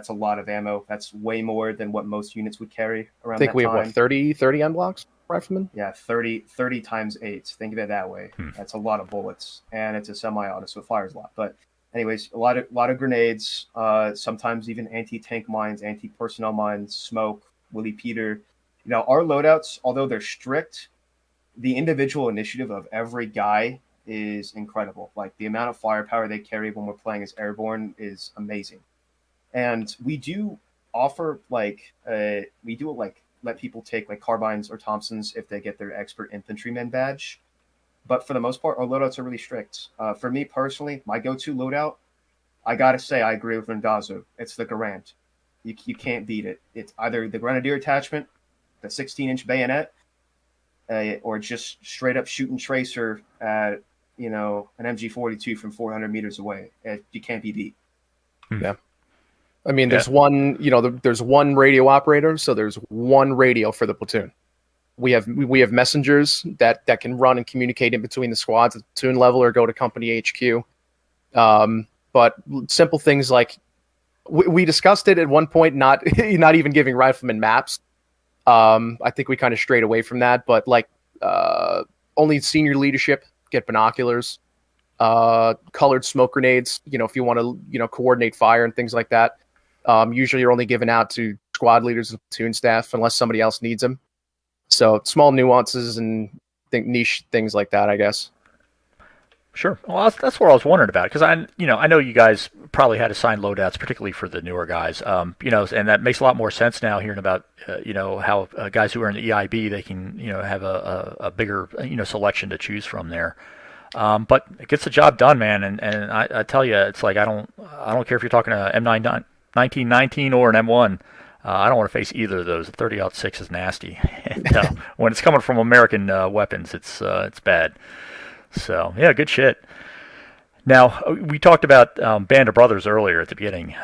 a lot of ammo. That's way more than what most units would carry around I think that we time. have, 30 end blocks, riflemen? Yeah, 30 times 8. Think of it that way. That's a lot of bullets, and it's a semi-auto, so it fires a lot. But anyways, a lot of grenades, sometimes even anti-tank mines, anti-personnel mines, smoke, Willie Peter. Our loadouts, although they're strict, the individual initiative of every guy is incredible. Like the amount of firepower they carry when we're playing as Airborne is amazing. And we do offer let people take like carbines or Thompsons if they get their expert infantryman badge. But for the most part, our loadouts are really strict. For me personally, my go-to loadout, I gotta say, I agree with Randazzo. It's the Garand. You can't beat it. It's either the Grenadier attachment, the 16-inch bayonet, or just straight up shooting tracer at an MG42 from 400 meters away. You can't be beat. Yeah. I mean, there's one, there's one radio operator, so there's one radio for the platoon. We have messengers that can run and communicate in between the squads at the platoon level or go to company HQ. But simple things like we discussed it at one point, not even giving riflemen maps. I think we kind of strayed away from that, but only senior leadership get binoculars. colored smoke grenades, if you want to, coordinate fire and things like that. Usually you're only given out to squad leaders and platoon staff unless somebody else needs them. So small nuances and niche things like that, I guess. Sure. Well, that's what I was wondering about because I know you guys probably had assigned loadouts, particularly for the newer guys. And that makes a lot more sense now hearing about, how guys who are in the EIB they can, have a bigger, selection to choose from there. But it gets the job done, man. And I tell you, it's like I don't care if you're talking a M9 1919 or an M1. I don't want to face either of those. The 30-06 is nasty, and when it's coming from American weapons, it's bad. So yeah, good shit. Now we talked about Band of Brothers earlier at the beginning.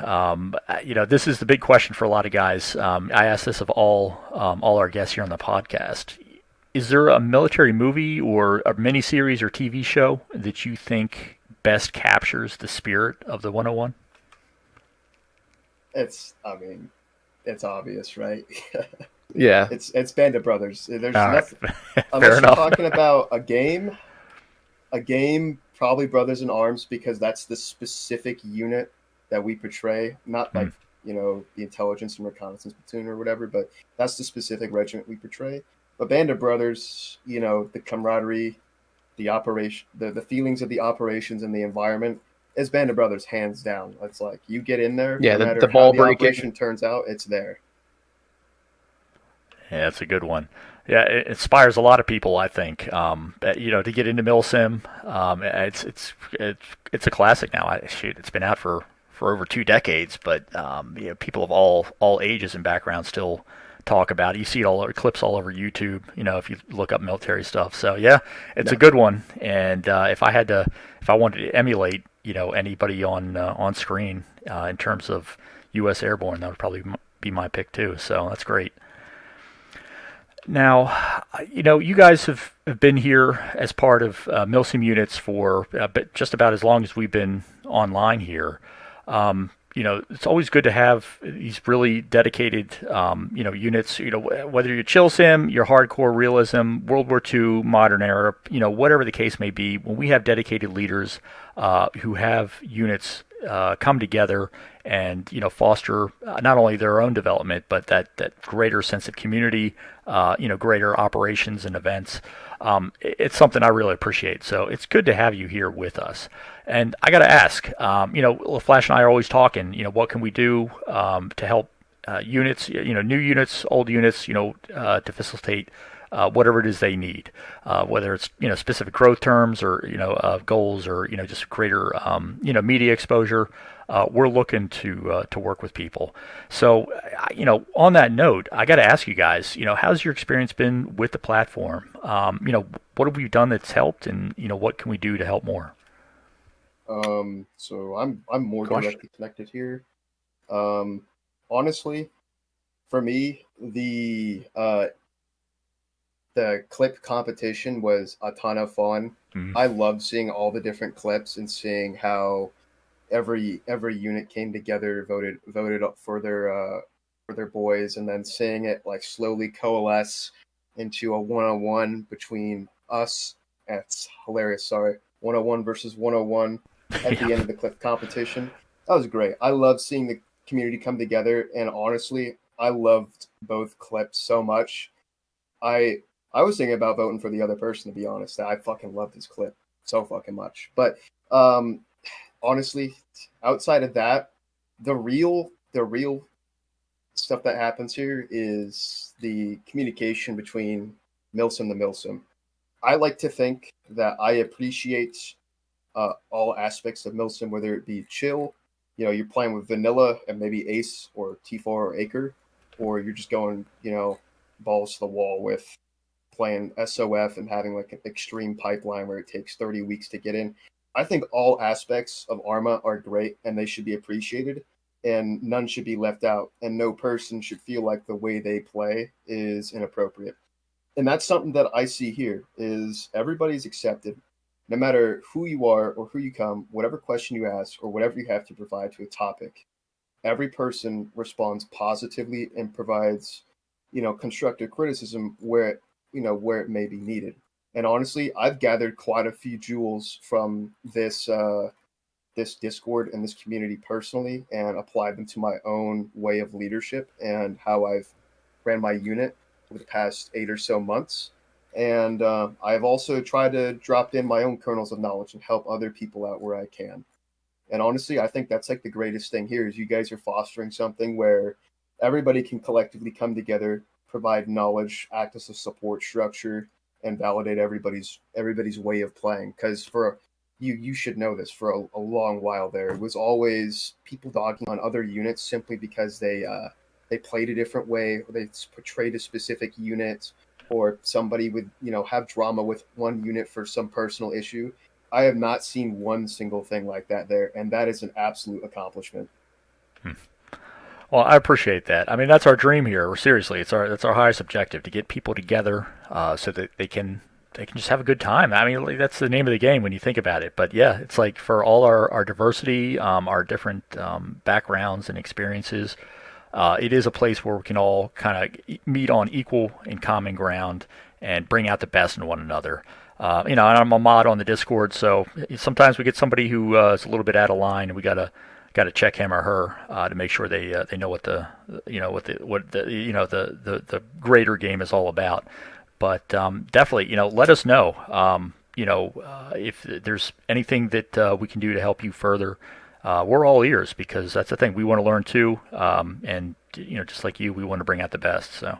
This is the big question for a lot of guys. I asked this of all our guests here on the podcast. Is there a military movie or a miniseries or TV show that you think best captures the spirit of the 101? It's obvious, right? Yeah. It's Band of Brothers. There's All nothing right. unless Fair you're enough. talking about a game, probably Brothers in Arms, because that's the specific unit that we portray, not like, the intelligence and reconnaissance platoon or whatever, but that's the specific regiment we portray. But Band of Brothers, the camaraderie, the operation, the feelings of the operations and the environment is Band of Brothers, hands down. It's like you get in there, Yeah, no matter the how ball the breaking. operation turns out, it's there. Yeah, that's a good one. Yeah, it inspires a lot of people, I think. To get into Milsim, it's a classic now. It's been out for over 2 decades, but people of all ages and backgrounds still talk about it. You see it all over clips all over YouTube. If you look up military stuff. So yeah, it's a good one. And if I wanted to emulate, anybody on screen in terms of U.S. Airborne, that would probably be my pick too. So that's great. Now, you guys have been here as part of Milsim units for just about as long as we've been online here. It's always good to have these really dedicated, units, whether you're chill sim, your hardcore realism, World War II, modern era, whatever the case may be, when we have dedicated leaders who have units come together and foster not only their own development but that greater sense of community, greater operations and events. It's something I really appreciate. So it's good to have you here with us. And I got to ask, Flash and I are always talking. What can we do to help units, new units, old units, to facilitate whatever it is they need, whether it's specific growth terms or goals or just greater media exposure. We're looking to work with people. So on that note, I got to ask you guys, how's your experience been with the platform? What have we done that's helped, and what can we do to help more? So I'm more directly connected here. Honestly, for me, the clip competition was a ton of fun. I loved seeing all the different clips and seeing how every unit came together, voted up for their boys, and then seeing it like slowly coalesce into a 101 between us. That's hilarious. Sorry, 101 versus 101 at the end of the clip competition. That was great. I love seeing the community come together, and honestly, I loved both clips so much. I was thinking about voting for the other person, to be honest. I fucking loved his clip so fucking much. But honestly, outside of that, the real stuff that happens here is the communication between Milsim to Milsim. I like to think that I appreciate all aspects of Milsim, whether it be chill, you're playing with vanilla and maybe Ace or T4 or Acre, or you're just going, balls to the wall with playing SOF and having like an extreme pipeline where it takes 30 weeks to get in. I think all aspects of ARMA are great and they should be appreciated, and none should be left out, and no person should feel like the way they play is inappropriate. And that's something that I see here is everybody's accepted, no matter who you are or who you come, whatever question you ask or whatever you have to provide to a topic. Every person responds positively and provides, constructive criticism where it may be needed. And honestly, I've gathered quite a few jewels from this Discord and this community personally, and applied them to my own way of leadership and how I've ran my unit over the past 8 or so months. And I've also tried to drop in my own kernels of knowledge and help other people out where I can. And honestly, I think that's like the greatest thing here is you guys are fostering something where everybody can collectively come together, provide knowledge, act as a support structure, and validate everybody's way of playing. Because for you should know this, for a long while there, it was always people dogging on other units simply because they played a different way, or they portrayed a specific unit, or somebody would have drama with one unit for some personal issue. I have not seen one single thing like that there, and that is an absolute accomplishment. Well, I appreciate that. I mean, that's our dream here. Seriously, that's our highest objective, to get people together so that they can just have a good time. I mean, like, that's the name of the game when you think about it. But yeah, it's like for all our diversity, our different backgrounds and experiences, it is a place where we can all kind of meet on equal and common ground and bring out the best in one another. And I'm a mod on the Discord, so sometimes we get somebody who is a little bit out of line, and we gotta check him or her to make sure they know what the greater game is all about. But definitely, let us know. If there's anything that we can do to help you further. We're all ears, because that's the thing. We want to learn too, and just like you, we want to bring out the best. So,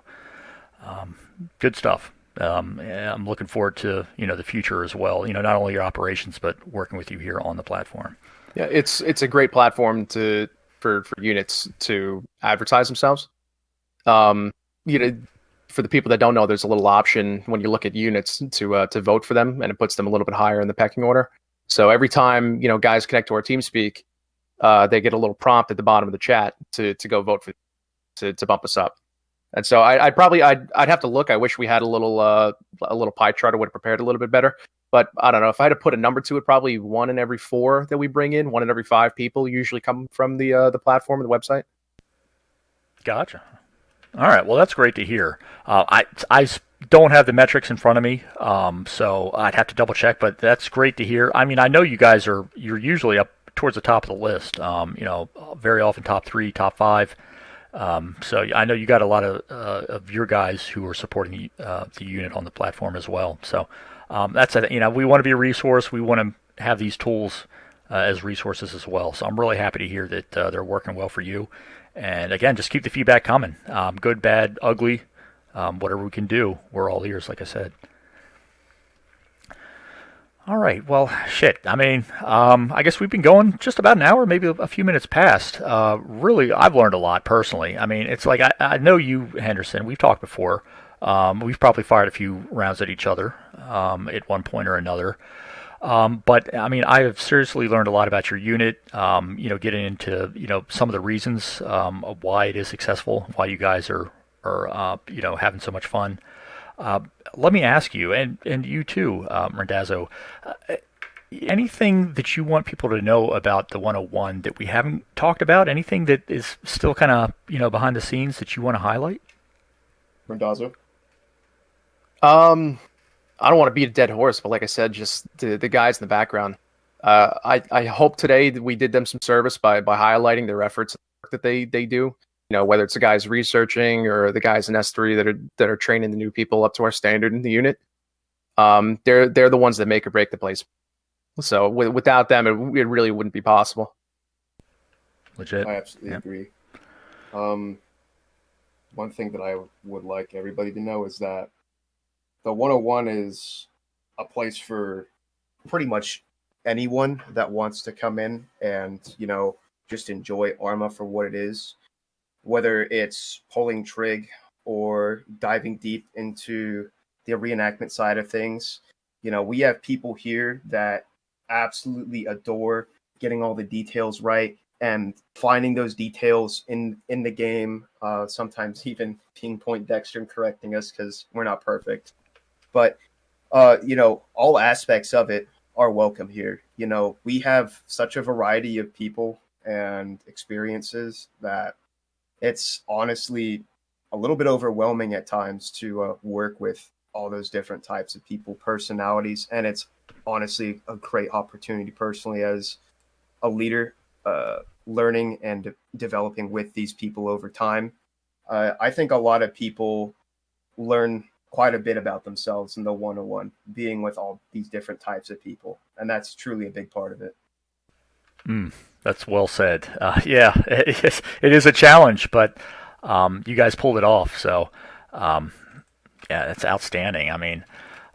good stuff. I'm looking forward to the future as well. Not only your operations, but working with you here on the platform. Yeah, it's a great platform for units to advertise themselves. For the people that don't know, there's a little option when you look at units to vote for them, and it puts them a little bit higher in the pecking order. So every time guys connect to our TeamSpeak, they get a little prompt at the bottom of the chat to go vote for to bump us up. And so I'd have to look. I wish we had a little pie chart. I would have prepared a little bit better. But I don't know, if I had to put a number to it, probably 1 in every 4 that we bring in, 1 in every 5 people usually come from the platform and the website. Gotcha. All right. Well, that's great to hear. I don't have the metrics in front of me, so I'd have to double check. But that's great to hear. I mean, I know you're usually up towards the top of the list. Very often top 3, top 5. So I know you got a lot of your guys who are supporting the unit on the platform as well. So that's we want to be a resource. We want to have these tools as resources as well. So I'm really happy to hear that they're working well for you. And again, just keep the feedback coming. Good, bad, ugly, whatever we can do. We're all ears, like I said. All right. Well, shit. I mean, I guess we've been going just about an hour, maybe a few minutes past. Really, I've learned a lot personally. I mean, it's like I know you, Henderson. We've talked before. We've probably fired a few rounds at each other at one point or another. But I mean, I have seriously learned a lot about your unit. Getting into some of the reasons of why it is successful, why you guys are having so much fun. Let me ask you, and you too, Randazzo, anything that you want people to know about the 101 that we haven't talked about? Anything that is still kind of behind the scenes that you want to highlight? Randazzo? I don't want to beat a dead horse, but like I said, just the guys in the background. I hope today that we did them some service by highlighting their efforts that they do. Whether it's the guys researching or the guys in S3 that are training the new people up to our standard in the unit. They're the ones that make or break the place. So without them, it really wouldn't be possible. Legit. I absolutely agree. One thing that I would like everybody to know is that the 101 is a place for pretty much anyone that wants to come in and, just enjoy Arma for what it is. Whether it's pulling trig or diving deep into the reenactment side of things, we have people here that absolutely adore getting all the details right and finding those details in the game. Sometimes even pinpoint Dexter and correcting us because we're not perfect. But, all aspects of it are welcome here. We have such a variety of people and experiences that it's honestly a little bit overwhelming at times to work with all those different types of people, personalities, and it's honestly a great opportunity personally as a leader, learning and developing with these people over time. I think a lot of people learn quite a bit about themselves in the one-on-one, being with all these different types of people, and that's truly a big part of it. That's well said. Yeah, it is a challenge, but you guys pulled it off. So, yeah, that's outstanding. I mean,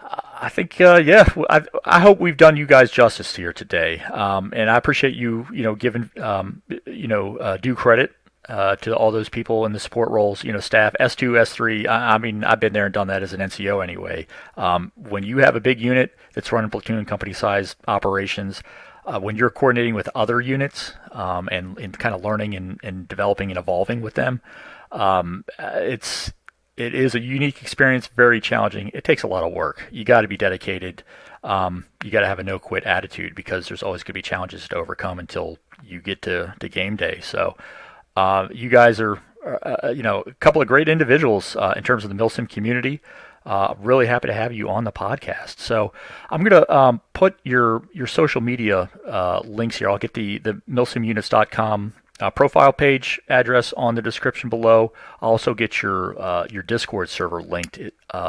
I think, yeah, I hope we've done you guys justice here today, and I appreciate you, giving, due credit to all those people in the support roles, staff S2, S3. I mean, I've been there and done that as an NCO anyway. When you have a big unit that's running platoon and company size operations, when you're coordinating with other units and kind of learning and developing and evolving with them, it is a unique experience, very challenging. It takes a lot of work. You got to be dedicated. You got to have a no quit attitude because there's always going to be challenges to overcome until you get to game day. So you guys are, a couple of great individuals in terms of the Milsim community. Really happy to have you on the podcast. So I'm going to put your social media links here. I'll get the milsimunits.com profile page address on the description below. I'll also get your Discord server linked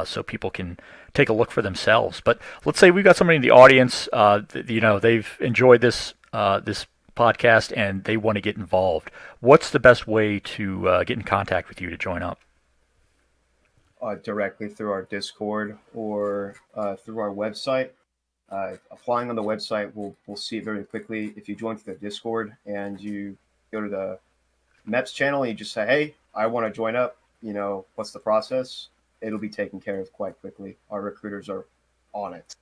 so people can take a look for themselves. But let's say we've got somebody in the audience, they've enjoyed this podcast and they want to get involved. What's the best way to get in contact with you to join up? Directly through our Discord or through our website. Applying on the website, we'll see it very quickly. If you join through the Discord and you go to the MEPS channel and you just say, hey, I want to join up, what's the process? It'll be taken care of quite quickly. Our recruiters are on it.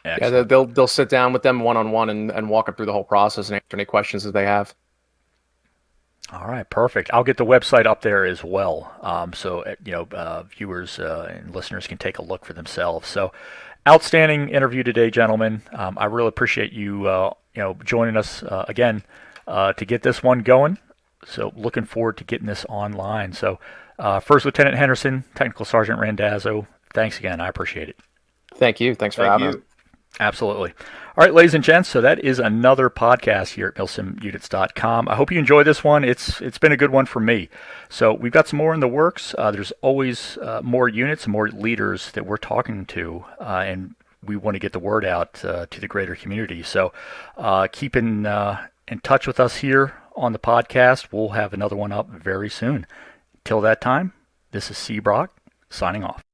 Excellent. Yeah, they'll sit down with them one-on-one and walk them through the whole process and answer any questions that they have. All right, perfect. I'll get the website up there as well, so viewers and listeners can take a look for themselves. So, outstanding interview today, gentlemen. I really appreciate you, joining us again to get this one going. So, looking forward to getting this online. So, First Lieutenant Henderson, Technical Sergeant Randazzo, thanks again. I appreciate it. Thank you. Thanks for having us. Absolutely. All right, ladies and gents, so that is another podcast here at milsimunits.com. I hope you enjoyed this one. It's been a good one for me. So we've got some more in the works. There's always more units, more leaders that we're talking to, and we want to get the word out to the greater community. So keep in touch with us here on the podcast. We'll have another one up very soon. Till that time, this is C. Brock signing off.